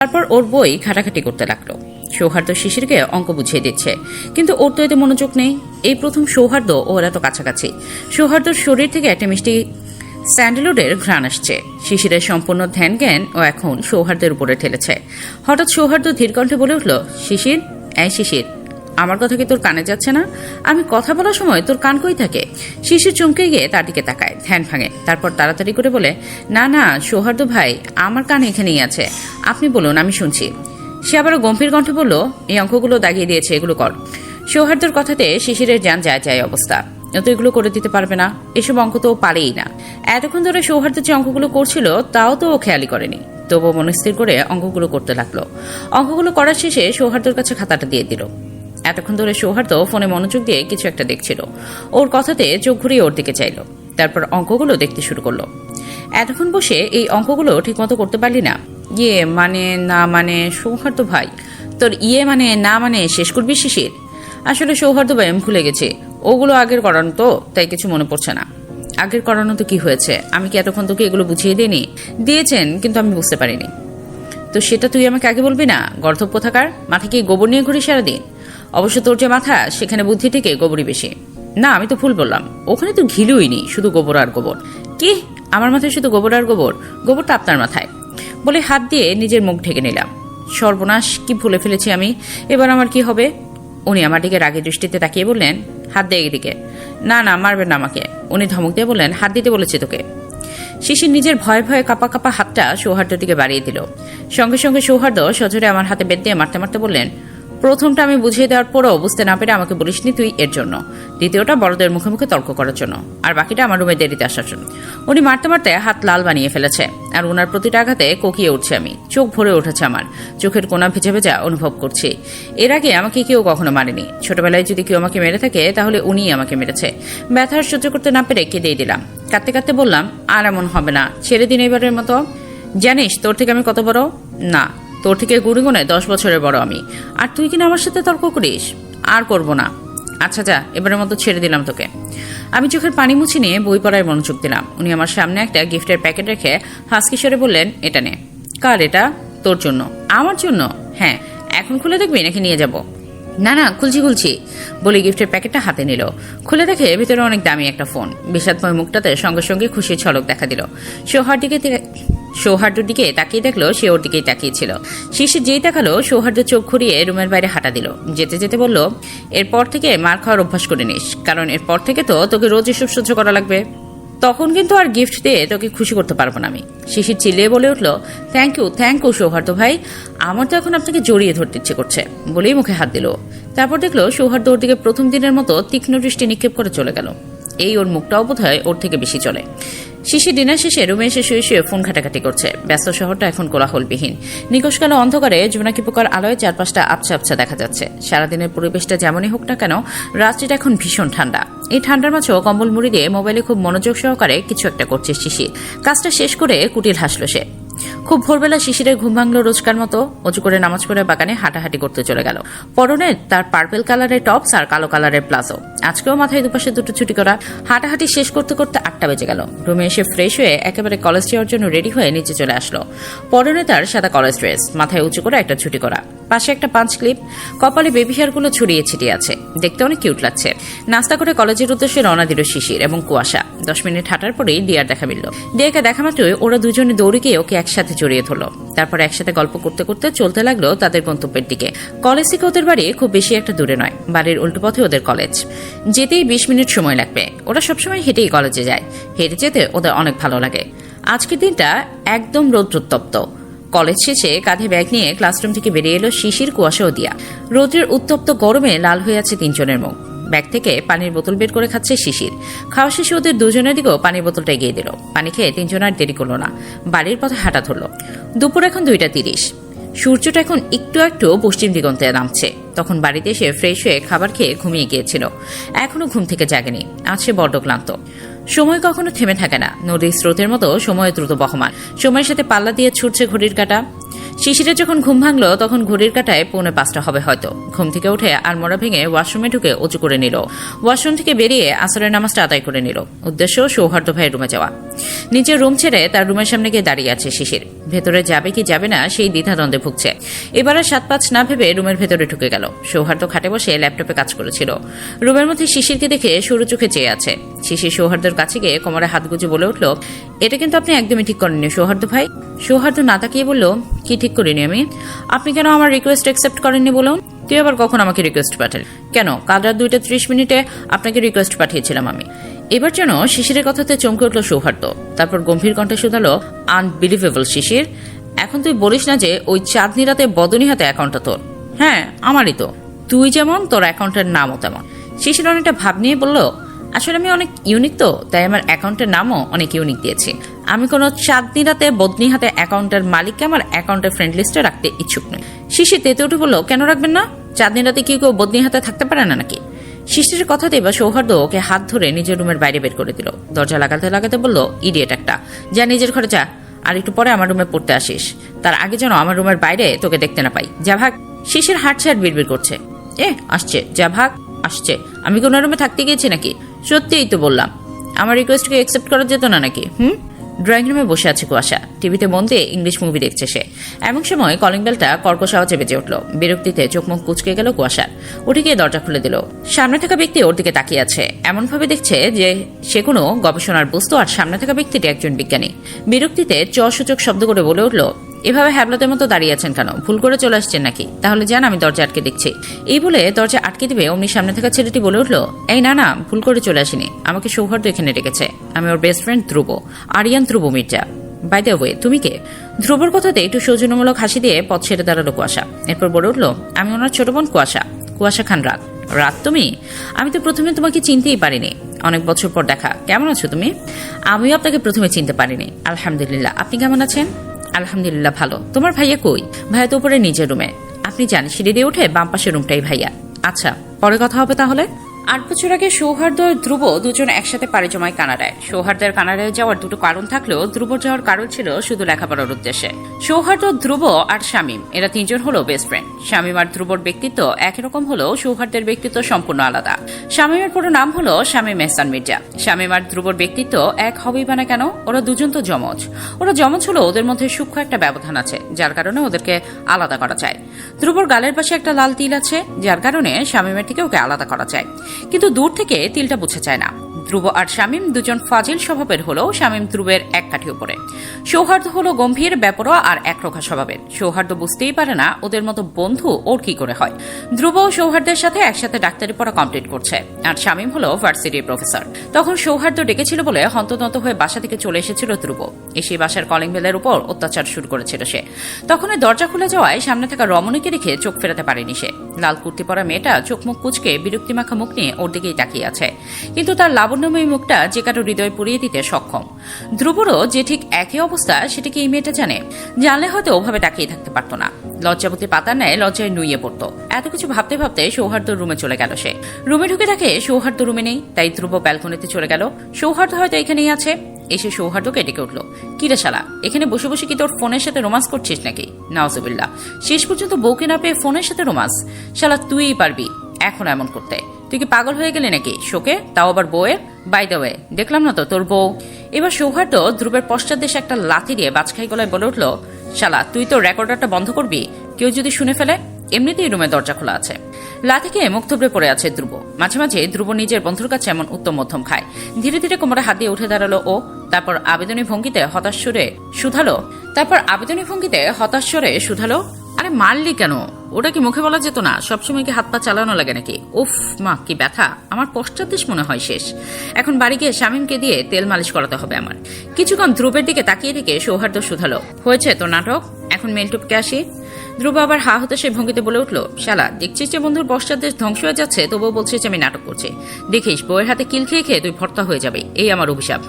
তারপর ওর বই ঘাটাঘাটি করতে লাগলো। সৌহার্দ্য শিশিরকে অঙ্ক বুঝিয়ে দিচ্ছে, কিন্তু ওর তো এতে মনোযোগ নেই। এই প্রথম সৌহার্দ্য ওর এত কাছাকাছি। সৌহার্দ্যর শরীর থেকে একটা মিষ্টি স্যান্ডেলউডের ঘ্রাণ আসছে। শিশিরের সম্পূর্ণ ধ্যান জ্ঞান ও এখন সৌহার্দ্যের উপরে ঠেলেছে। হঠাৎ সৌহার্দ্য ধীর কণ্ঠে বলে উঠল, শিশির, এই শিশির, আমার কথা কি তোর কানে যাচ্ছে না? আমি কথা বলার সময় তোর কান কই থাকে? শিশির চমকে গিয়ে তার দিকে তাকায়, ধ্যান ভাঙে। তারপর তাড়াতাড়ি করে বলে, না না সৌহার্দ্য ভাই, আমার কান এখানেই আছে, আপনি বলুন, আমি শুনছি। সে আবারও গম্ভীর কণ্ঠে বলল, এই অঙ্কগুলো দাগিয়ে দিয়েছে, এগুলো কর। সৌহার্দ্যর কথাতে শিশিরের যান যায় যায় অবস্থা। ও তো এগুলো করে দিতে পারবে না, এসব অঙ্ক তো পারেই না। এতক্ষণ ধরে সৌহার্দ্য যে অঙ্কগুলো করছিল তাও তো ও খেয়ালই করেনি। তবুও মনস্থির করে অঙ্কগুলো করতে লাগলো। অঙ্কগুলো করার শেষে সৌহার্দ্যর কাছে খাতাটা দিয়ে দিল। এতক্ষণ ধরে সৌহার্দ্য ফোনে মনোযোগ দিয়ে কিছু একটা দেখছিল। ওর কথাতে চোখ ঘুরিয়ে ওর দিকে চাইল। তারপর অঙ্কগুলো দেখতে শুরু করলো। এতক্ষণ বসে এই অঙ্কগুলো ঠিকমতো করতে পারলি না? ইয়ে মানে না মানে সৌহার্দ্য ভাই, তোর ইয়ে মানে না মানে শেষ করবি শিশির? আসলে সৌহার্দ্য ভাই, আমি ভুলে গেছি, ওগুলো আগের করানো তো, তাই কিছু মনে পড়ছে না। আগের করানো তো কি হয়েছে? আমি কি এতক্ষণ তোকে এগুলো বুঝিয়ে দিইনি? দিয়েছেন, কিন্তু আমি বুঝতে পারিনি। তো সেটা তুই আমাকে আগে বলবি না? গর্ধব্য থাকার মাথা কি গোবর নিয়ে ঘুরি সারাদিন? অবশ্য তোর যে মাথা, সেখানে বুদ্ধি থেকে গোবরই বেশি। না, আমি তো ভুল বললাম, ওখানে তো ঘিলুই নি, শুধু গোবর আর গোবর। কি? আমার মাথায় শুধু গোবর আর গোবর? গোবরটা আপনার মাথায়। বলে হাত দিয়ে নিজের মুখ ঢেকে নিলাম। সর্বনাশ, কি ভুলে ফেলেছি আমি, এবার আমার কি হবে? উনি আমার দিকে রাগের দৃষ্টিতে তাকিয়ে বললেন, হাত দিয়ে এদিকে। না না, মারবেন না আমাকে। উনি ধমক দিয়ে বললেন, হাত দিতে বলেছি তোকে। শিশির নিজের ভয়ে ভয়ে কাঁপা কাঁপা হাতটা সৌহার্দ্যের দিকে বাড়িয়ে দিল। সঙ্গে সঙ্গে সৌহার্দ্য সজোরে আমার হাতে বেত দিয়ে মারতে মারতে বললেন, প্রথমটা আমি বুঝিয়ে দেওয়ার পরও বুঝতে না পেরে আমাকে বলিসনি তুই এর জন্য, দ্বিতীয়টা বড়দের মুখে মুখে তর্ক করার জন্য, আর বাকিটা আমার রুমে দেরিতে আসার জন্য। উনি মারতে মারতে হাত লাল বানিয়ে ফেলেছে, আর ওনার প্রতিটা আঘাতে কোকিয়ে উঠছে আমি। চোখ ভরে উঠেছে আমার, চোখের কোনা ভেজা ভেজা অনুভব করছি। এর আগে আমাকে কেউ কখনো মারেনি। ছোটবেলায় যদি কেউ আমাকে মেরে থাকে তাহলে উনিই আমাকে মেরেছে। ব্যথার সহ্য করতে না পেরে কেঁদেই দিলাম। কাঁদতে কাঁদতে বললাম, আর এমন হবে না, ছেড়ে দিন এবারের মতো। জানিস তোর থেকে আমি কত বড়? না, তোর থেকে গুণে 10 বছরের বড় আমি, আর তুই কিনা আমার সাথে তর্ক করিস? আর করব না। আচ্ছা যা, এবারের মতো ছেড়ে দিলাম তোকে। আমি চোখের পানি মুছে নিয়ে বই পড়ায় মনোযোগ দিলাম। উনি আমার সামনে একটা গিফটের প্যাকেট রেখে হাসকিশোরে বললেন, এটা নে। কার এটা? তোর জন্য। আমার জন্য? হ্যাঁ। এখন খুলে দেখবি নাকি নিয়ে যাব? না না, খুলছি বলে গিফটের প্যাকেটটা হাতে নিল। খুলে দেখে ভিতরে অনেক দামি একটা ফোন। বিষাদময় মুখটাতে সঙ্গে সঙ্গে খুশির ঝলক দেখা দিল। সৌহার্দ্যর দিকে তাকিয়ে দেখলো সে ওর দিকেই তাকিয়েছিল। শিশির যেই তাকালো, সৌহার্দ্য চোখ ঘুরিয়ে রুমের বাইরে হাঁটা দিল। যেতে যেতে বলল, এরপর থেকে মার খাওয়ার অভ্যাস করে নিস, কারণ এরপর থেকে তো তোকে রোজ এসব সহ্য করা লাগবে। তখন কিন্তু আর গিফট দিয়ে তোকে খুশি করতে পারবো না আমি। শিশির চিল্লিয়ে বলে উঠল, থ্যাংক ইউ সৌহার্দ্য ভাই, আমার তো এখন আপনাকে জড়িয়ে ধরতে ইচ্ছে করছে, বলেই মুখে হাত দিল। তারপর দেখলো সৌহার্দ্য ওর দিকে প্রথম দিনের মতো তীক্ষ্ণ দৃষ্টি নিক্ষেপ করে চলে গেল। এই ওর মুখটাও বোধ হয় ওর থেকে বেশি চলে। শিশির ডিনার শেষে রুমে এসে শুয়ে শুয়ে ফোন ঘাটাঘাটি করছে। ব্যস্ত শহরটা এখন কোলাহলবিহীন। নিকশ কালো অন্ধকারে জোনাকি পোকার আলোয় চারপাশটা আবছা আবছা দেখা যাচ্ছে। সারাদিনের পরিবেশটা যেমনই হোক না কেন, রাত্রিটা এখন ভীষণ ঠান্ডা। এই ঠান্ডার মাঝেও কম্বল মুড়ি দিয়ে মোবাইলে খুব মনোযোগ সহকারে কিছু একটা করছে শিশির। কাজটা শেষ করে কুটিল হাসল সে। খুব ভোরবেলা শিশিরের ঘুম ভাঙলো রোজকার মতো। অজু করে নামাজ পড়ে বাগানে হাঁটাহাঁটি করতে চলে গেল। পরনে তার পার্পেল কালারের টপস আর কালো কালারের প্লাজো। আজকেও মাথায় দুপাশে দুটো ছুটি করা। হাঁটাহাঁটি শেষ করতে করতে 8টা বেজে গেল। রুমে এসে ফ্রেশ হয়ে একেবারে কলেজ যাওয়ার জন্য রেডি হয়ে নিচে চলে আসলো। পরনে তার সাদা কলেজ ড্রেস, মাথায় উঁচু করে একটা ছুটি করা, পাশে একটা পাঁচ ক্লিপ, কপালে বেবি হেয়ারগুলো ছড়িয়ে ছিটিয়ে আছে। দেখতে অনেক কিউট লাগছে। নাস্তা করে কলেজের উদ্দেশ্যে রওনা দিল শিশির এবং কুয়াশা। 10 মিনিট হাঁটার পরেই ডিয়ার দেখা মিলল। ডিয়াকে দেখা মাত্রই ওরা দুজনে দৌড়ে গিয়ে ওকে একসাথে জড়িয়ে ধরল। তারপর একসাথে গল্প করতে করতে চলতে লাগলো তাদের গন্তব্যের দিকে। কলেজ থেকে ওদের বাড়ি খুব বেশি একটা দূরে নয়, বাড়ির উল্টো পথে ওদের কলেজ। যেতেই 20 মিনিট সময় লাগবে। ওরা সবসময় হেঁটেই কলেজে যায়। হেঁটে যেতে ওদের অনেক ভালো লাগে। আজকের দিনটা একদম রৌদ্রোত্তপ্ত। কলেজ শেষে কাঁধে ব্যাগ নিয়ে ক্লাসরুম থেকে বেরিয়ে এলো শিশির, কুয়াশা ও দিয়া। রৌদ্রের উত্তপ্ত গরমে লাল হয়ে আছে তিনজনের মুখ। ব্যাগ থেকে পানির বোতল বের করে খাচ্ছে শিশির। খাওয়া শেষে ওদের দুজনের দিকেও পানির বোতলটা এগিয়ে দিল। পানি খেয়ে তিনজন আর দেরি করলো না, বাড়ির পথে হাঁটা ধরল। দুপুর এখন 2:30। সূর্যটা এখন একটু একটু পশ্চিম দিগন্তে নামছে। তখন বাড়িতে এসে ফ্রেশ হয়ে খাবার খেয়ে ঘুমিয়ে গিয়েছিল। এখনো ঘুম থেকে জাগেনি। আজ সে বড্ড ক্লান্ত। সময় কখনো থেমে থাকে না, নদীর স্রোতের মতো সময় দ্রুত বহমান। সময়ের সাথে পাল্লা দিয়ে ছুটছে ঘড়ির কাঁটা। শিশিরের যখন ঘুম ভাঙলো তখন ঘড়ির কাঁটায় 4:45 হবে হয়তো। ঘুম থেকে উঠে আলমোড়া ভেঙে ওয়াশরুমে ঢুকে উঁচু করে নিল। ওয়াশরুম থেকে বেরিয়ে আসরের নামাজটা আদায় করে নিল। উদ্দেশ্য সৌহার্দ্য ভাইয়ের রুমে যাওয়া। নিজের রুম ছেড়ে তার রুমের সামনে গিয়ে দাঁড়িয়ে আছে শিশির। ভেতরে যাবে কি যাবে না সেই দ্বিধাদ্বন্দ্বে ভুগছে। এবার আর 7-5 না ভেবে রুমের ভেতরে ঢুকে গেল। সৌহার্দ্য খাটে বসে ল্যাপটপে কাজ করেছিল। রুমের মধ্যে শিশিরকে দেখে সরু চোখে চেয়ে আছে। শিশির সৌহার্দ্যের কাছে গিয়ে কোমরে হাত গুজে বলে উঠল, এটা কিন্তু আপনি একদমই ঠিক করেননি সৌহার্দ্য ভাই। সৌহার্দ্য না তাকিয়ে বলল, কি ঠিক করিনি আমি? আপনি কেন আমার রিকোয়েস্ট অ্যাকসেপ্ট করেননি বলুন? তুই আবার কখন আমাকে রিকোয়েস্ট পাঠালি? কেন, কাল রাত 2:30 আপনাকে রিকোয়েস্ট পাঠিয়েছিলাম আমি। এবার যেন শিশিরের কথাতে চমকে উঠল সৌহার্দ্য। তারপর গম্ভীর কণ্ঠে শুধালো, আনবিলিভেবল শিশির, এখন তুই বলিস না যে ওই চাঁদনি রাতে বদনী হাতে অ্যাকাউন্টটা তোর? হ্যাঁ, আমারই তো। তুই যেমন, তোর অ্যাকাউন্টের নামও তেমন। শিশির অনেকটা ভাব নিয়ে বলল, আসলে আমি অনেক ইউনিক তো, তাই আমার অ্যাকাউন্টের নামও অনেক ইউনিক দিয়েছি। আমি কোনো চাঁদনি রাতে বদনী হাতে অ্যাকাউন্টের মালিককে আমার অ্যাকাউন্টের ফ্রেন্ড লিস্টে রাখতে ইচ্ছুক নই। শিশির তেতে উঠে বলল, কেন রাখবেন না? চাঁদনি রাতে কি কেউ বদনী হাতে থাকতে পারে না নাকি? শিশিরের কথাতে এবার সৌহার্দ্য ওকে হাত ধরে নিজের রুমের বাইরে বের করে দিল। দরজা লাগাতে লাগাতে বলল, ইডিয়েট একটা, যা নিজের ঘরে যা, আর একটু পরে আমার রুমে পড়তে আসিস। তার আগে যেন আমার রুমের বাইরে তোকে দেখতে না পাই। যা ভাগ। শিশির হাঁটছে আর বিড়বিড় করছে, আসছে, যা ভাগ, আসছে। আমি কোন রুমে থাকতে গিয়েছি নাকি? সত্যিই তো বললাম, আমার রিকোয়েস্টকে অ্যাকসেপ্ট করা যেত না নাকি? ড্রয়িং রুমে বসে আছে কুয়াশা। টিভিতে মন দিয়ে ইংলিশ মুভি দেখছে সে। এমন সময় কলিং বেলটা কর্কশ আওয়াজে বেজে উঠল। বিরক্তিতে চোখ মুখ কুচকে গেল কুয়াশার। উঠে গিয়ে দরজা খুলে দিল। সামনে থাকা ব্যক্তি ওর দিকে তাকিয়ে আছে, এমন ভাবে দেখছে যে সে কোনো গবেষণার বস্তু, আর সামনে থাকা ব্যক্তিটি একজন বিজ্ঞানী। বিরক্তিতে সূচক শব্দ করে বলে উঠল, এভাবে হ্যাবলাতের মতো দাঁড়িয়ে আছেন কেন? ভুল করে চলে আসছেন নাকি? তাহলে যান, আমি দরজা আটকে দেখছি। এই বলে দরজা আটকে দিবে অমনি সামনে থাকা ছেলেটি বলে উঠল, এই না না, ভুল করে চলে আসিনি, আমাকে সৌহার্দ্য এখানে রেখেছে। আমি ওর best friend Dhruv, Aryan Dhruv Mirza. By the way, তুমি কে? ধ্রুবর কথাতে একটু সৌজন্যমূলক হাসি দিয়ে পথ ছেড়ে দাঁড়ালো কুয়াশা। এরপর বলে উঠল, আমি ওনার ছোট বোন কুয়াশা, কুয়াশা খান রাত। রাত তুমি? আমি তো প্রথমে তোমাকে চিনতেই পারিনি, অনেক বছর পর দেখা। কেমন আছো তুমি? আমিও আপনাকে প্রথমে চিনতে পারিনি। আলহামদুলিল্লাহ, আপনি কেমন আছেন? আলহামদুলিল্লাহ ভালো। তোমার ভাইয়া কই? ভাইয়া তো উপরে নিজের রুমে। আপনি জান, সিঁড়ি দিয়ে উঠে বাম পাশের রুমটাই ভাইয়া। আচ্ছা, পরে কথা হবে তাহলে। 8 বছর আগে সৌহার্দ্য ও ধ্রুব দুজন একসাথে পাড়ি জমায় কানাডায়। সৌহার্দ্যের কানাডায় যাওয়ার দুটো কারণ থাকলেও ধ্রুব যাওয়ার কারণ ছিল শুধু লেখাপড়ার উদ্দেশ্যে। সৌহার্দ্য, ধ্রুব আর শামীম, এরা তিনজন হলো বেস্ট ফ্রেন্ড। শামীম আর ধ্রুবর ব্যক্তিত্ব একই রকম হলেও সৌহার্দ্যের ব্যক্তিত্ব সম্পূর্ণ আলাদা। শামীমের পুরো নাম হলো শামীম এহসান মির্জা। শামীম আর ধ্রুবর ব্যক্তিত্ব এক হবেই বা না কেন? ওরা দুজন তো যমজ। ওরা যমজ হলো ওদের মধ্যে সূক্ষ্ম একটা ব্যবধান আছে, যার কারণে ওদেরকে আলাদা করা যায়। ধ্রুবর গালের পাশে একটা লাল তিল আছে, যার কারণে শামীমের থেকে ওকে আলাদা করা যায়। কিন্তু দূর থেকে তিলটা বোঝা যায় না। ধ্রুব আর শামীম দুজন ফাজিল স্বভাবের হলেও শামীম ধ্রুবের এক কাঠি উপরে। সৌহার্দ্য হলো গম্ভীর, বেপরোয়া আর একরোখা স্বভাবের। সৌহার্দ্য বুঝতেই পারে না ওদের মতো বন্ধু ওর কি করে হয়। ধ্রুব ও সৌহার্দ্যের সাথে একসাথে ডাক্তারি পড়া কমপ্লিট করছে, আর শামীম হলো ভার্সিটির প্রফেসর। তখন সৌহার্দ্য ডেকেছিল বলে হন্তদন্ত হয়ে বাসা থেকে চলে এসেছিল ধ্রুব। এসে বাসার কলিং বেলের উপর অত্যাচার শুরু করেছিল সে। তখন দরজা খুলে যাওয়ায় সামনে থাকা রমণীকে রেখে চোখ ফেরাতে পারেনি সে। লাল কুর্তি পরা মেয়েটা চোখ মুখ কুচকে বিরক্তিমাখা মুখ নিয়ে ওর দিকেই তাকিয়ে আছে, কিন্তু তার লাবণ্যময়ী মুখটা যে কারো হৃদয় পুড়িয়ে দিতে সক্ষম। ধ্রুবরও যে ঠিক একই অবস্থা সেটা কি এই মেয়েটা জানে? জানলে হয়তো ওভাবে তাকিয়ে থাকতে পারতো না। লজ্জাবতী পাতার ন্যায় লজ্জায় নুইয়ে পড়তো। এত কিছু ভাবতে ভাবতে সৌহার্দ্য রুমে চলে গেল সে। রুমে ঢুকে দেখে সৌহার্দ্য রুমে নেই, তাই ধ্রুব ব্যালকনিতে চলে গেল। সৌহার্দ্য হয়তো এখানেই আছে। এসে সৌহার্দ্যকে ডেকে উঠল, কিরে শালা, এখানে বসে বসে কি তোর ফোনের সাথে রোমান্স করছিস নাকি? নাউজুবিল্লাহ, শেষ পর্যন্ত বউকে না পেয়ে ফোনের সাথে রোমান্স? শালা তুইই পারবি এখন এমন করতে। তুই কি পাগল হয়ে গেলি নাকি শোকে, তাও আবার বউয়ের? বাই দ্য ওয়ে, দেখলাম না তো তোর বউ। এবার সৌহার্দ্য ধ্রুবের পশ্চাৎ দেশে একটা লাথি দিয়ে বাজখাই গলায় বলে উঠল, শালা তুই তো রেকর্ডারটা বন্ধ করবি, কেউ যদি শুনে ফেলে। এমনিতেই রুমে দরজা খোলা আছে। লাথি খেয়ে মুখ থুবড়ে পড়ে আছে ধ্রুব। মাঝে মাঝে ধ্রুব নিজের বন্ধুর কাছে এমন উত্তম মধ্যম খায়। ধীরে ধীরে কোমরে হাত দিয়ে উঠে দাঁড়ালো ও। তারপর আবেদনী ভঙ্গিতে হতাশ সুরে শুধালো, আরে মারলি কেন? ওটা কি মুখে বলা যেত না? সবসময় কি হাত পা চালানো লাগে নাকি? উফ মা, কি ব্যথা! আমার পশ্চাৎদেশ মনে হয় শেষ। এখন বাড়ি গিয়ে শামীমকে দিয়ে তেল মালিশ করাতে হবে আমার। কিছুক্ষণ ধ্রুবের দিকে তাকিয়ে থেকে সৌহার্দ্য শুধালো, হয়েছে তোর নাটক, এখন মেন টুপকে আসি। ধ্রুব আবার হা হতে সেই ভঙ্গিতে বলে উঠল, শালা দেখছিস যে বন্ধুর পশ্চাৎদেশ ধ্বংস হয়ে যাচ্ছে, তবুও বলছিস যে আমি নাটক করছি। দেখিস বউয়ের হাতে কিল খেয়ে খেয়ে তুই ভর্তা হয়ে যাবে, এই আমার অভিশাপ।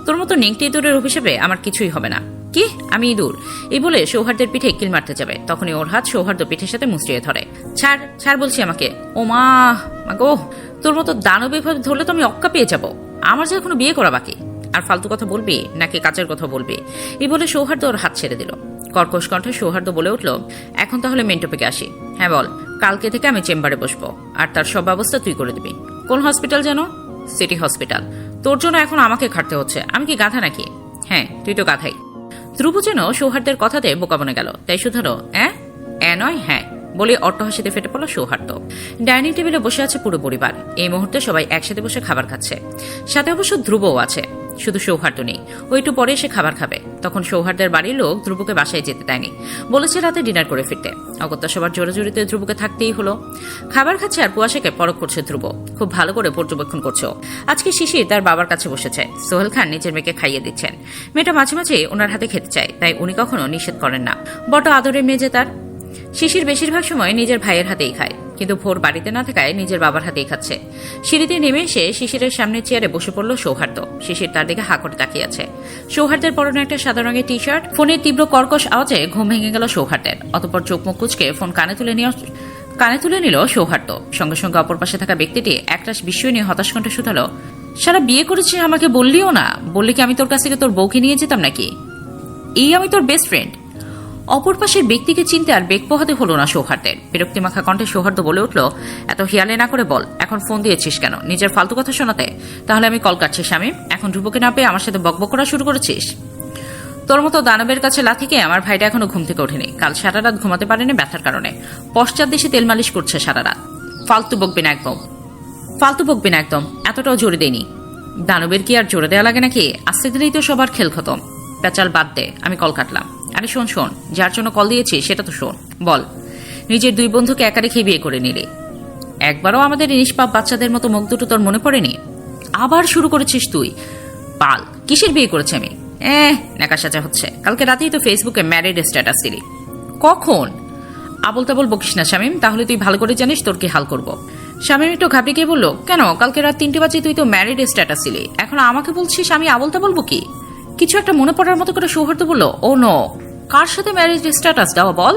তোর মতো নেংটি ইঁদুরের অভিশাপে আমার কিছুই হবে না। কি? আমি ইঁদুর? এই বলে সৌহার্দ্যের পিঠে কিল মারতে যাবে, তখনই ওর হাত সৌহার্দ্য পিঠের সাথে মুচড়িয়ে ধরে। ছাড় ছাড় বলছি আমাকে। ও মা গো, তোর মতো দানব এভাবে ধরলে তো আমি অক্কা পেয়ে যাবো। আমার যে এখনো বিয়ে করা বাকি। আর ফালতু কথা বলবি নাকি কাজের কথা বলবি? এই বলে সৌহার্দ্য ওর হাত ছেড়ে দিল। কর্কশ কণ্ঠে সৌহার্দ্য বলে উঠল, এখন তাহলে মেন টপিকে আসি। হ্যাঁ বল। কালকে থেকে আমি চেম্বারে বসবো, আর তার সব ব্যবস্থা তুই করে দিবি। কোন হসপিটাল যেন? City hospital. তোর জন্য এখন আমাকে খাটতে হচ্ছে। আমি কি গাধা নাকি? হ্যাঁ, তুই তো গাধাই। ধ্রুব যেন সৌহার্দ্যের কথাতে বোকা বনে গেল, তাই শুধালো নয় হ্যাঁ বলে অট্টহাসিতে ফেটে পড়ল সৌহার্দ্য। ডাইনিং টেবিলে বসে আছে পুরো পরিবার। এই মুহূর্তে সবাই একসাথে বসে খাবার খাচ্ছে। সাথে অবশ্য ধ্রুবও আছে, শুধু সৌহার্দ্য নেই। ও একটু পরে এসে খাবার খাবে। তখন সৌহার্দ্যের বাড়ির লোক ধ্রুবকে বাসায় যেতে দেয়নি, বলেছে রাতে ডিনার করে ফিরতে। অগত্যা সবার জোরাজোরিতে ধ্রুবকে থাকতেই হলো। খাবার খাচ্ছে আর কুয়াশাকে পরখ করছে ধ্রুব। খুব ভালো করে পর্যবেক্ষণ করছে। আজকে শিশির তার বাবার কাছে বসেছে। সোহেল খান নিজের মেয়েকে খাইয়ে দিচ্ছেন। মেয়েটা মাঝে মাঝে ওনার হাতে খেতে চায়, তাই উনি কখনো নিষেধ করেন না। বড় আদরের মেয়ে যে তার। শিশির বেশিরভাগ সময় নিজের ভাইয়ের হাতেই খায়, কিন্তু ভোর বাড়িতে না থাকায় নিজের বাবার হাতেই খাচ্ছে। সিঁড়িতে নেমে এসে শিশিরের সামনে চেয়ারে বসে পড়ল সৌহার্দ্য। শিশির তার দিকে হা করে তাকিয়ে আছে। সৌহার্দ্যের পরনে একটা সাদা রঙের টি শার্ট। ফোনের তীব্র কর্কশ আওয়াজে ঘুম ভেঙে গেল সৌহার্দ্যের। অতঃপর চোখ মুখ কুচকে ফোন কানে তুলে নিল সৌহার্দ্য। সঙ্গে সঙ্গে অপর পাশে থাকা ব্যক্তিটি একরাশ বিস্ময় নিয়ে হতাশ কণ্ঠে শুধালো, সারা বিয়ে করেছিস, আমাকে বললিও না? বললি কি আমি তোর কাছ থেকে তোর বউকে নিয়ে যেতাম নাকি? এই আমি তোর বেস্ট ফ্রেন্ড। অপর পাশের ব্যক্তিকে চিনতে আর বেগ পোহাতে হলো না সৌহার্দ্যের। বিরক্তিমাখা কণ্ঠে সৌহার্দ্য বলে উঠল, এত হিয়ালে না করে বল, এখন ফোন দিয়েছিস কেন? নিজের ফালতু কথা শোনাতে? তাহলে আমি কল কাটছি শামীম। এখন ধ্রুবকে না পেয়ে আমার সাথে বকবক করা শুরু করেছিস? তোর মতো দানবের কাছে লাথিকে আমার ভাইটা এখনো ঘুম থেকে ওঠেনি। কাল সারা রাত ঘুমাতে পারেনি ব্যথার কারণে। পশ্চাৎ দেশে তেল মালিশ করছে সারা রাত। ফালতু বকবি না একদম। এতটাও জোরে দেয়নি। দানবের কি আর জোরে দেওয়া লাগে নাকি? আস্তে দিলেই তো সবার খেল খতম। পেঁচাল বাদ দে, আমি কল কাটলাম। আরে শোন, যার জন্য কল দিয়েছি সেটা তো শোন। বল। নিজের দুই বন্ধুকে একা রেখে বিয়ে করে নিলি। একবারও আমাদের নিষ্পাপ বাচ্চাদের মতো মুখ দুটো তোর মনে পড়েনি? আবার শুরু করেছিস তুই। পাল, কিসের বিয়ে করেছে আমি? নাকা সাজা হচ্ছে। কালকে রাতেই তো ফেসবুকে ম্যারিড স্ট্যাটাস দিলি। কখন? আবল তাবল বকিস না শামীম, তাহলে তুই ভালো করে জানিস তোর কি হাল করব। শামীম একটু ঘাবড়ে গিয়ে বলল, কেন? কালকে রাত 3টে বাজে তুই তো ম্যারিড স্ট্যাটাস দিলি, এখন আমাকে বলছিস আমি আবল তাবল বকি? কিছু একটা মনে পড়ার মতো করে সৌহার্দ্য বলল, ও নো, কার সাথে ম্যারেজ স্ট্যাটাস দেওয়া বল?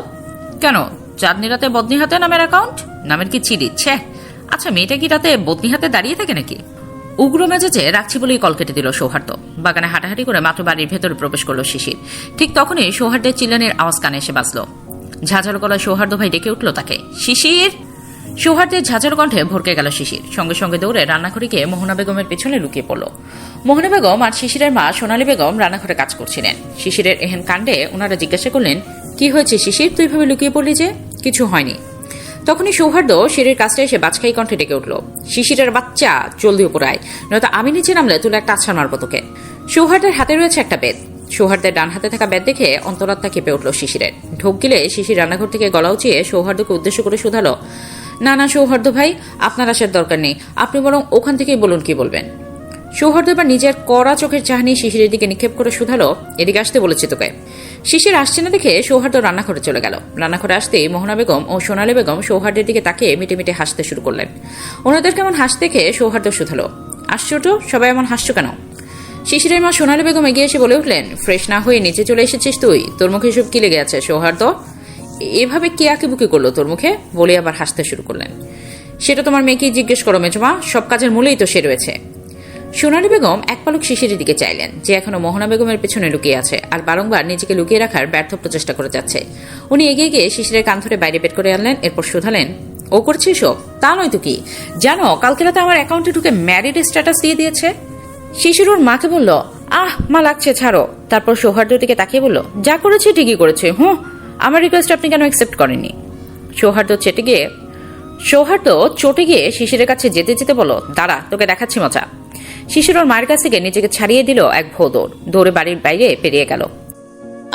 কেন? চাঁদনি রাতে বদনি হাতে নামের অ্যাকাউন্ট? নামের কি চিড়িচ্ছে? আচ্ছা, মেয়েটা কি রাতে বদনি হাতে দাঁড়িয়ে থাকে নাকি? উগ্র মেজাজে রাখছি বলেই কল কেটে দিল সৌহার্দ্য। বাগানে হাঁটাহাঁটি করে মাত্র বাড়ির ভেতরে প্রবেশ করলো শিশির। ঠিক তখনই সৌহার্দ্যের চিল্লানির আওয়াজ কানে এসে বাজল। ঝাঁঝালো গলায় সৌহার্দ্য ভাই ডেকে উঠল তাকে, শিশির। সৌহার্দ্যের ঝাঁঝালো কণ্ঠে ভরকে গেল শিশির। সঙ্গে সঙ্গে দৌড়ে রান্নাঘরে গিয়ে মোহনা বেগমের পেছনে লুকিয়ে পড়ল। মোহনা বেগম আর শিশিরের মা সোনালী বেগম রান্নাঘরে কাজ করছিলেন। শিশিরের এহেন কাণ্ডে ওনারা জিজ্ঞাসা করলেন, কি হয়েছে শিশির, তুই ভাবে লুকিয়ে পড়লি যে? কিছু হয়নি। তখনই সৌহার্দ্য সিঁড়ির কাছটা এসে বাজখাই কণ্ঠে ডেকে উঠল, শিশিরের বাচ্চা, জলদি উপরে আয়, নয়তো আমি নিচে নামলে তুলে একটা আছাড় মারবো তোকে। সৌহার্দ্যের হাতে রয়েছে একটা বেদ। সৌহার্দ্যের ডান হাতে থাকা বেদ দেখে অন্তরাত্মা কেঁপে উঠল শিশিরের। ঢোক গিলে শিশির রান্নাঘর থেকে গলা উঁচিয়ে সৌহার্দ্যকে উদ্দেশ্য করে শুধালো, না সৌহার্দ্য ভাই, আপনার আসার দরকার নেই, আপনি বরং ওখান থেকেই বলুন কি বলবেন। সৌহার্দ্য এবার নিজের কড়া চোখের চাহনি শিশিরের দিকে নিক্ষেপ করে শুধালো, এদিকে আসতে বলেছি তোকে। শিশির আসছে না দেখে সৌহার্দ্য রান্নাঘরে চলে গেল। রান্নাঘরে আসতেই মোহনা বেগম ও সোনালী বেগম সৌহার্দ্যের দিকে তাকিয়ে মিটে মিটে হাসতে শুরু করলেন। ওনাদের কেমন হাসতে দেখে সৌহার্দ্য শুধালো, আশ্চর্য, সবাই এমন হাসছো কেন? শিশিরের মা সোনালী বেগম এগিয়ে এসে বলে উঠলেন, ফ্রেশ না হয়ে নিচে চলে এসেছিস তুই? তোর মুখে সব কি লেগে আছে সৌহার্দ্য? এভাবে কে আঁকে বুকে করলো তোর মুখে? বলে আবার হাসতে শুরু করলেন। সেটা তোমার মেয়েকেই জিজ্ঞেস করো মেজমা, সব কাজের মূলেই তো সে রয়েছে। সোনালী বেগম এক পালক শিশিরের দিকে চাইলেন, যে এখনো মোহনা বেগমের পেছনে লুকিয়ে আছে আর বারংবার নিজেকে লুকিয়ে রাখার ব্যর্থ প্রচেষ্টা করে যাচ্ছে। উনি এগিয়ে গিয়ে শিশিরের কান ধরে বাইরে বের করে আনলেন। এরপর শুধালেন, ও করছে সব? তা নয় তো কি, জানো কালকে রাতে আমার অ্যাকাউন্টে ঢুকে ম্যারিড স্ট্যাটাস দিয়ে দিয়েছে। শিশির ওর মাকে বলল, মা লাগছে, ছাড়ো। তারপর সৌহার্দ্যের দিকে তাকিয়ে বলল, যা করেছে ঠিকই করেছে। আমার রিকোয়েস্ট আপনি কেন অ্যাকসেপ্ট করেননি? সৌহার্দ্য চটে গিয়ে শিশিরের কাছে যেতে যেতে বলল, দাঁড়া, তোকে দেখাচ্ছি মজা। শিশির ওর মায়ের কাছ থেকে নিজেকে ছাড়িয়ে দিল এক ভো দৌড়ে বাড়ির বাইরে পেরিয়ে গেল।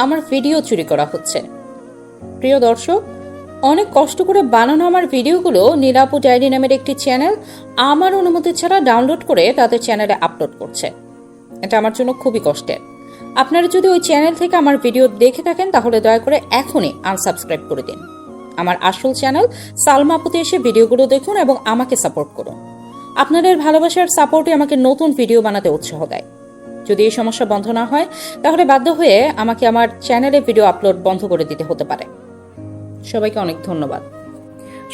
আমার ভিডিও চুরি করা হচ্ছে। প্রিয় দর্শক, অনেক কষ্ট করে বানানো আমার ভিডিওগুলো নীলাপু ডায়েরি নামের একটি চ্যানেল আমার অনুমতি ছাড়া ডাউনলোড করে তাদের চ্যানেলে আপলোড করছে। এটা আমার জন্য খুবই কষ্টের। আপনারা যদি ওই চ্যানেল থেকে আমার ভিডিও দেখে থাকেন তাহলে দয়া করে এখনই আনসাবস্ক্রাইব করে দিন। আমার আসল চ্যানেল সালমা আপুতে এসে ভিডিওগুলো দেখুন এবং আমাকে সাপোর্ট করুন। আপনাদের ভালোবাসার সাপোর্টই আমাকে নতুন ভিডিও বানাতে উৎসাহ দেয়। যদি এই সমস্যা বন্ধ না হয় তাহলে বাধ্য হয়ে আমাকে আমার চ্যানেলে ভিডিও আপলোড বন্ধ করে দিতে হতে পারে। সবাইকে অনেক ধন্যবাদ।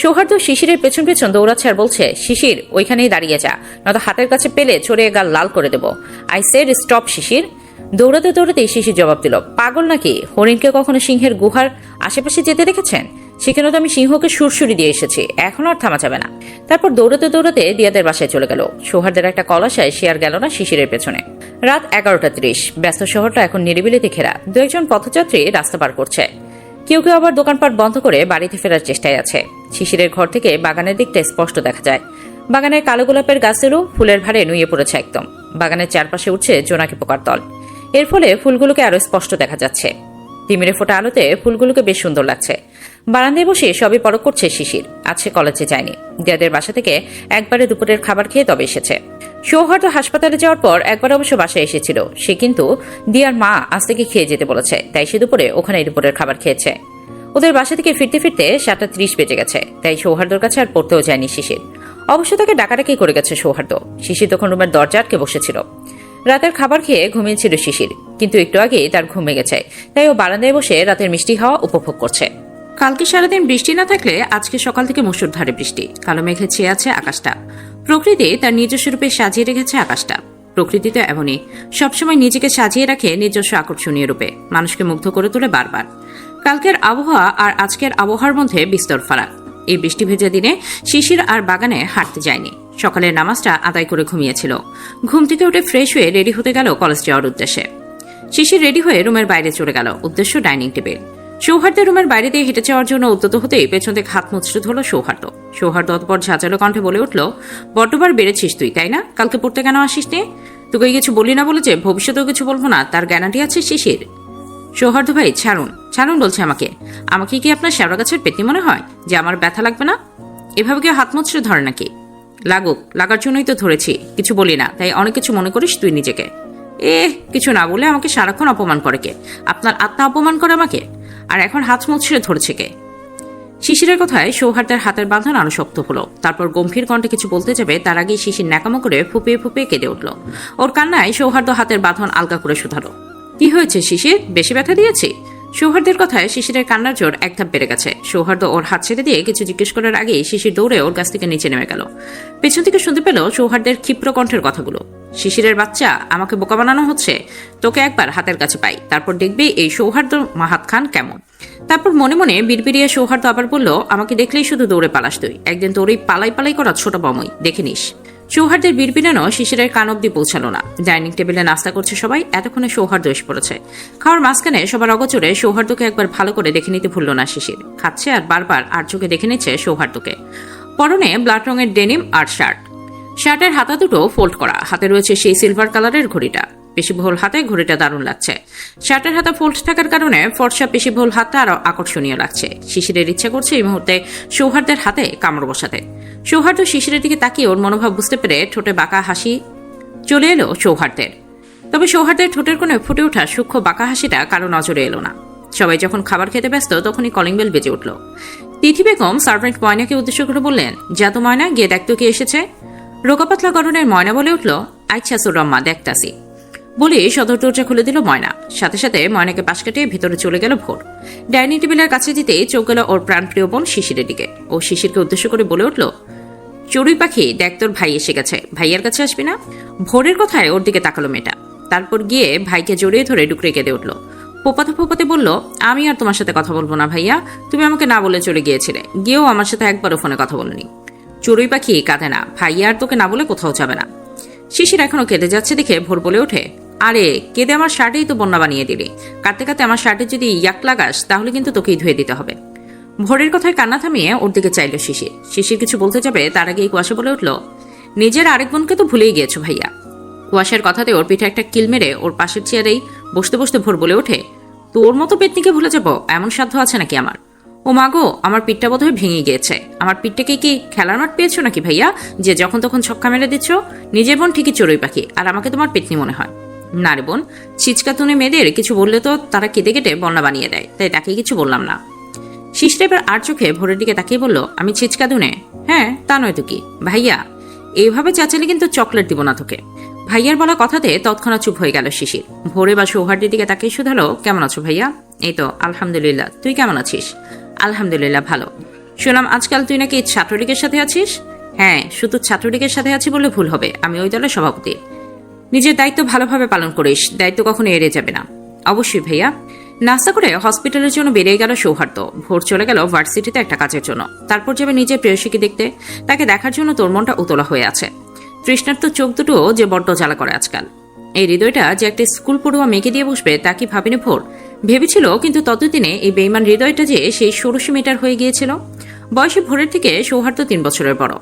সৌহার্দ্য শিশিরের পেছন পেছন দৌড়াচ্ছে আর বলছে, শিশির ওইখানেই দাঁড়িয়ে যা, নয়তো হাতের কাছে পেলে ছড়িয়ে গাল লাল করে দেব। আই সেড স্টপ শিশির। দৌড়াতে দৌড়াতেই শিশির জবাব দিল, পাগল নাকি? হরিণকে কখনো সিংহের গুহার আশেপাশে যেতে দেখেছেন? সেখানে তো আমি সিংহকে সুরসুরি দিয়ে এসেছি, এখন আর থামা যাবে না। তারপর দৌড়াতে দৌড়াতে দিয়াদের বাসায় চলে গেল। সৌহার্দের একটা কল আসায় সে আর গেল না শিশিরের পেছনে। রাত 11:30। ব্যস্ত শহরটা এখন নিরিবিলিতে ঘেরা। দু একজন পথযাত্রী রাস্তা পার করছে। কেউ কেউ আবার দোকানপাট বন্ধ করে বাড়িতে ফেরার চেষ্টায় আছে। শিশিরের ঘর থেকে বাগানের দিকটা স্পষ্ট দেখা যায়। বাগানের কালো গোলাপের গাছগুলো ফুলের ভারে নুয়ে পড়েছে একদম। বাগানের চারপাশে উঠছে জোনাকি পোকার দল। এর ফলে ফুলগুলোকে আরো স্পষ্ট দেখা যাচ্ছে। তিমিরে ফোটা আলোতে ফুলগুলোকে বেশ সুন্দর লাগছে। বারান্দায় বসে সবই পরখ করছে শিশির। আজকে কলেজে যায়নি। দিয়াদের বাসা থেকে একবারে দুপুরের খাবার খেয়ে তবে এসেছে। সৌহার্দ্য হাসপাতালে যাওয়ার পর একবার অবশ্য বাসায় এসেছিল। সে কিন্তু দিয়ার মা আজ থেকে খেয়ে যেতে বলেছে, তাই সে দুপুরে ওখানে দুপুরের খাবার খেয়েছে। ওদের বাসা থেকে ফিরতে ফিরতে 7:30 বেজে গেছে। তাই সৌহার্দ্যর কাছে আর পড়তেও যায়নি শিশির। অবশ্য তাকে ডাকাডাকি করে গেছে সৌহার্দ্য। শিশির তখন রুমের দরজা আটকে বসেছিল। রাতের খাবার খেয়ে ঘুমিয়েছিল শিশির, কিন্তু একটু আগেই তার ঘুমে গেছে। তাই ও বারান্দায় বসে রাতের মিষ্টি হাওয়া উপভোগ করছে। কালকে সারাদিন বৃষ্টি না থাকলে আজকে সকাল থেকে মুষলধারে বৃষ্টি। কালো মেঘে ছেয়ে আছে আকাশটা। প্রকৃতি তার নিজস্ব রূপে সাজিয়ে রেখেছে আকাশটা। প্রকৃতি তো এমনই, সবসময় নিজেকে সাজিয়ে রাখে নিজস্ব আকর্ষণীয় রূপে, মানুষকে মুগ্ধ করে তোলে বারবার। কালকের আবহাওয়া আর আজকের আবহাওয়ার মধ্যে বিস্তর ফারাক। এই বৃষ্টি ভেজা দিনে শিশির আর বাগানে হাঁটতে যায়নি। সকালের নামাজটা আদায় করে ঘুমিয়েছিল। ঘুম থেকে উঠে ফ্রেশ হয়ে রেডি হতে গেল কলেজ যাওয়ার উদ্দেশ্যে। শিশির রেডি হয়ে রুমের বাইরে চলে গেল। উদ্দেশ্য ডাইনিং টেবিল। সৌহার্দ্যের রুমের বাইরে দিয়ে হেঁটে যাওয়ার জন্য উদ্যত হতেই পেছন থেকে হাত মুচড়ে ধরল সৌহার্দ্য। সৌহার্দ্য অতপর ঝাঁঝালো কণ্ঠে বলে উঠল, বড্ডবার বেড়েছিস তুই, তাই না? কালকে পড়তে কেন আসিস নে? তোকে কিছু বলি না বলে যে ভবিষ্যতেও কিছু বলবো না তার গ্যারান্টি আছে শিশির? সৌহার্দ্য ভাই ছাড়ুন, ছাড়ুন বলছে আমাকে। আমাকে কি আপনার শ্যাওড়া গাছের পেতনি মনে হয় যে আমার ব্যথা লাগবে না? এভাবে কেউ হাত মুচড়ে ধরে নাকি? লাগুক, লাগার জন্যই তো ধরেছি। কিছু বলি না, তাই অনেক কিছু মনে করিস তুই নিজেকে। কিছু না বলে আমাকে সারাক্ষণ অপমান করে কে? আপনার আত্মা অপমান করে আমাকে, আর এখন হাত মুচড়ে ধরেছে কে? শিশিরের কথায় সৌহার্দ্যের হাতের বাঁধন আরো শক্ত হলো। তারপর গম্ভীর কণ্ঠে কিছু বলতে যাবে তার আগেই শিশির ন্যাকামো করে ফুপিয়ে ফুপিয়ে কেঁদে উঠল। ওর কান্নায় সৌহার্দ্য হাতের বাঁধন আলগা করে শুধালো, কি হয়েছে শিশির? বেশি ব্যথা দিয়েছি? সৌহার্দ্যের কথায় শিশিরের কান্নার জোর এক ধাপ বেড়ে গেছে। সৌহার্দ্য ওর হাত ছেড়ে দিয়ে কিছু জিজ্ঞেস করার আগেই শিশির দৌড়ে ওর কাছ থেকে নিচে নেমে গেল। পেছন থেকে শুনতে পেল সৌহার্দ্যের ক্ষিপ্র কণ্ঠের কথাগুলো, শিশিরের বাচ্চা, আমাকে বোকা বানানো হচ্ছে। তোকে একবার হাতের কাছে পাই, তারপর দেখবি এই সৌহার্দ্য মাহাত খান কেমন। তারপর মনে মনে বিড়বিড়িয়ে সৌহার্দ্য আবার বলল, আমাকে দেখলেই শুধু দৌড়ে পালাস তুই। একদিন তোর এই পালাই পালাই করা ছোট বমই দেখে নিস। সৌহার্দ্যের বিড়বিড়ানো শিশিরের কান অব্দি পৌঁছালো না। ডাইনিং টেবিলে নাস্তা করছে সবাই। এতক্ষণে সৌহার্দ্য এসে পড়েছে। খাওয়ার মাঝখানে সবার অগোচরে সৌহার্দ্যকে একবার ভালো করে দেখে নিতে ভুলল না শিশির। খাচ্ছে আর বারবার আর চোখে দেখে নিচ্ছে সৌহার্দ্যকে। পরনে ব্লাড রঙের ডেনিম আর শার্ট। শার্টের হাতা দুটো ফোল্ড করা। হাতে রয়েছে সেই সিলভার কালারের ঘড়িটা। পেশিবহুল হাতে ঘড়িটা দারুণ লাগছে। শার্টের হাতা ফোল্ড থাকার কারণে ফর্সা পেশিবহুল হাতটা আরো আকর্ষণীয় লাগছে। শিশিরের ইচ্ছা করছে এই মুহূর্তে সৌহার্দ্যের হাতে কামড় বসাতে। সৌহার্দ্য শিশিরের দিকে তাকিয়ে ওর মনোভাব বুঝতে পেরে ঠোঁটে বাঁকা হাসি চলে এলো সৌহার্দ্যের। তবে সৌহার্দ্যের ঠোঁটের কোণে ফুটে ওঠা সূক্ষ্ম বাঁকা হাসিটা কারো নজরে এলো না। সবাই যখন খাবার খেতে ব্যস্ত তখনই কলিং বেল বেজে উঠল। তিথি বেগম সার্ভেন্ট ময়নাকে উদ্দেশ্য করে বললেন, যা তো ময়না, গিয়ে দেখতো কে এসেছে। রোগাপাতলা গরনের ময়না বলে উঠল, আচ্ছা সুরম্মা, দেখতাসি। বলে সদর দরজা খুলে দিল ময়না। সাথে সাথে ময়নাকে পাশ কাটিয়ে ভেতরে চলে গেল ভোর। ডাইনিং টেবিলের কাছে যেতেই চোখ গেল ওর প্রাণপ্রিয় বোন শিশিরের দিকে। ও শিশিরকে উদ্দেশ্য করে বলে উঠল, চড়ুই পাখি, দেখ তোর ভাই এসে গেছে, ভাইয়ার কাছে আসবি না? ভোরের কথায় ওর দিকে তাকালো মেয়েটা। তারপর গিয়ে ভাইকে জড়িয়ে ধরে ডুকরে কেঁদে উঠল। ফোপাতে ফোপাতে বলল, আমি আর তোমার সাথে কথা বলবো না ভাইয়া। তুমি আমাকে না বলে চলে গিয়েছিলে, গিয়েও আমার সাথে একবারও ফোনে কথা বলনি। চড়ুই পাখি কাঁদে না, ভাইয়া আর তোকে না বলে কোথাও যাবে না। শিশির এখনো কেঁদে যাচ্ছে দেখে ভোর বলে ওঠে, আরে কেঁদে আমার শার্টেই তো বন্যা বানিয়ে দিলি। কাঁদতে কাঁদতে আমার শার্টে যদি ইয়াক লাগাস তাহলে কিন্তু তোকেই ধুয়ে দিতে হবে। ভোরের কথায় কান্না থামিয়ে ওর দিকে চাইল শিশির। শিশির কিছু বলতে যাবে তার আগেই কুয়াশা বলে উঠল, নিজের আরেক বোনকে তো ভুলেই গিয়েছো ভাইয়া। কুয়াশার কথাতে ওর পিঠে একটা কিল মেরে ওর পাশের চেয়ারেই বসতে বসতে ভোর বলে ওঠে, তোর মতো পেতনিকে ভুলে যাবো এমন সাধ্য আছে নাকি আমার? ও মাগো, আমার পিঠটা বোধহয় ভেঙে গিয়েছে। আমার পিঠটাকে কি খেলার মাঠ পেয়েছো নাকি ভাইয়া, যে যখন তখন ছক্কা মেরে দিচ্ছ? নিজের বোন ঠিকই চড়ুই পাখি, আর আমাকে তোমার পেতনি মনে হয়? না রে বোন, ছিচকাতুনে মেয়েদের কিছু বললে তো তারা কেটে কেটে বন্যা বানিয়ে দেয়, তাই তাকে কিছু বললাম না। শিশির এবার আর চোখে ভোরের দিকে তাকিয়ে বলল, আমি ছিচকাতুনে? হ্যাঁ, তা নয় তো কি ভাইয়া, এইভাবে চাচালে কিন্তু চকলেট দিব না তোকে। ভাইয়ার বলা কথাতে তৎক্ষণাৎ চুপ হয়ে গেল শিশির। ভোরে বা সৌহার্দ্যের দিকে তাকিয়ে শুধালো, কেমন আছো ভাইয়া? এই তো আলহামদুলিল্লাহ, তুই কেমন আছিস? আলহামদুলিল্লাহ ভালো। শুনলাম আজকাল তুই নাকি ছাত্রলীগের সাথে আছিস? হ্যাঁ, শুধু ছাত্রলীগের সাথে আছি বললে ভুল হবে, আমি ওই দলের সভাপতি। নিজের দায়িত্ব ভালোভাবে পালন করিস, দায়িত্ব কখনো এড়িয়ে যাবে না। অবশ্যই ভাইয়া। নাস্তা করে হসপিটালের জন্য বেরিয়ে গেল সৌহার্দ্য। ভোর চলে গেল ভার্সিটিতে একটা কাজের জন্য, তারপর যাবে নিজের প্রেয়সীকে দেখতে। তাকে দেখার জন্য তোর মনটা উতলা হয়ে আছে। তৃষ্ণার্ত চোখ দুটো যে বড্ড জ্বালা করে আজকাল। এই হৃদয়টা যে একটা স্কুল পড়ুয়া মেয়েকে দিয়ে বসবে তা কি ভাবিনি ভোর? ভেবেছিল, কিন্তু ততদিনে এই বেইমান হৃদয়টা যে সেই ষোড়শী মিটার হয়ে গিয়েছিল। বয়সে ভোরের থেকে সৌহার্দ্য 3 বছরের বড়।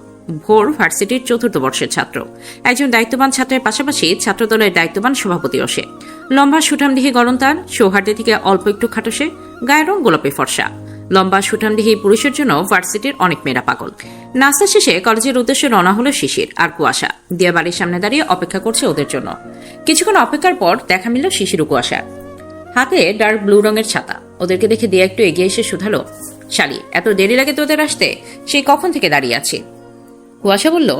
ভোর ভার্সিটির 4র্থ বর্ষের ছাত্র। একজন দায়িত্ববান ছাত্রের পাশাপাশি ছাত্রদলের দায়িত্ববান সভাপতিও সে। লম্বা সুঠামদেহী গরম তার, সৌহার্দ্যের থেকে অল্প একটু খাটো সে, গায়ের রং গোলাপি ফর্সা। লম্বা সুঠামদেহী পুরুষের জন্য ভার্সিটির অনেক মেয়েরা পাগল। নাস্তা শেষে কলেজের উদ্দেশ্যে রওনা হলো শিশির আর কুয়াশা। দিয়া বাড়ির সামনে দাঁড়িয়ে অপেক্ষা করছে ওদের জন্য। কিছুক্ষণ অপেক্ষার পর দেখা মিলল শিশির ও কুয়াশার। হাতে ডার্ক ব্লু রঙের ছাতা। ওদেরকে দেখে দিয়া একটু এগিয়ে এসে শুধালো, শালি, এত দেরি লাগে তোদের আসতে? সেই কখন থেকে দাঁড়িয়ে আছি। কুয়াশা বলল,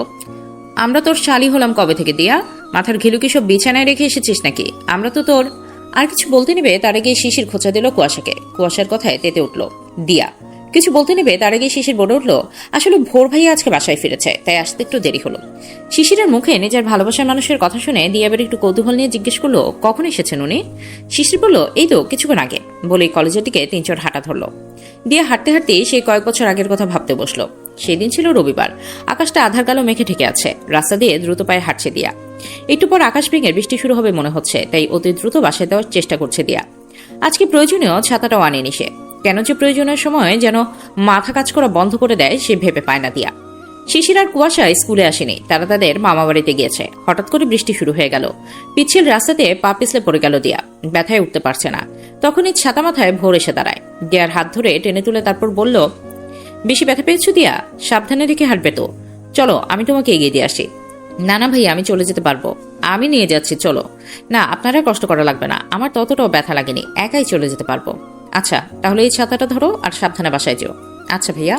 আমরা তোর শালি হলাম কবে থেকে দিয়া? মাথার ঘিলু কি সব বিছানায় রেখে এসেছিস নাকি? আমরা তো তোর। আর কিছু বলতে নেবে তার আগে শিশির খোঁচা দিল কুয়াশাকে। কুয়াশার কথায় তেতে উঠল দিয়া। কিছু বলতে নেবে তার আগে শিশির বলে উঠল, আসলে ভোর ভাইয়া আজকে বাসায় ফিরেছে, তাই আসতে একটু দেরি হলো। শিশিরের মুখে নিজের ভালোবাসার মানুষের কথা শুনে দিয়া এবার একটু কৌতূহল নিয়ে জিজ্ঞেস করলো, কখন এসেছেন উনি? শিশির বলল, এই তো কিছুক্ষণ আগে, বলেই কলেজের দিকে 3-4 হাঁটা ধরলো। দিয়া হাঁটতে হাঁটতে সেই কয়েক বছর আগের কথা ভাবতে বসলো। সেদিন ছিল রবিবার। আকাশটা আধার কালো মেঘে ঢেকে আছে। রাস্তা দিয়ে দ্রুত পায়ে হাঁটছে দিয়া। একটু পর আকাশ ভেঙে বৃষ্টি শুরু হবে মনে হচ্ছে, তাই অতি দ্রুত বাসায় দেওয়ার চেষ্টা করছে দিয়া। আজকে প্রয়োজনীয় ছাতাটাও আনেনি সে। কেন যে প্রয়োজনের সময় যেন মাথা কাজ করা বন্ধ করে দেয় সে ভেবে পায় না দিয়া। শিশির আর কুয়াশা স্কুলে আসেনি, তারা তাদের মামা বাড়িতে গিয়েছে। হঠাৎ করে বৃষ্টি শুরু হয়ে গেল। পিচ্ছিল রাস্তাতে পা পিছলে পড়ে গেল দিয়া। ব্যথায় উঠতে পারছে না। তখনই ছাতা মাথায় ভোর এসে দাঁড়ায়। দিয়ার হাত ধরে টেনে তুলে তারপর বলল, বেশি ব্যথা পেয়েছো দিয়া? সাবধানে রেখে হাঁটবে তো। চলো, আমি তোমাকে এগিয়ে দিয়ে আসি। না না ভাই, আমি চলে যেতে পারবো। আমি নিয়ে যাচ্ছি, চলো। না, আপনারা কষ্ট করা লাগবে না, আমার ততটাও ব্যথা লাগেনি, একাই চলে যেতে পারবো। আচ্ছা, তাহলে এই ছাতাটা ধরো আর সাবধানে বাসায় যেও। আচ্ছা ভাইয়া।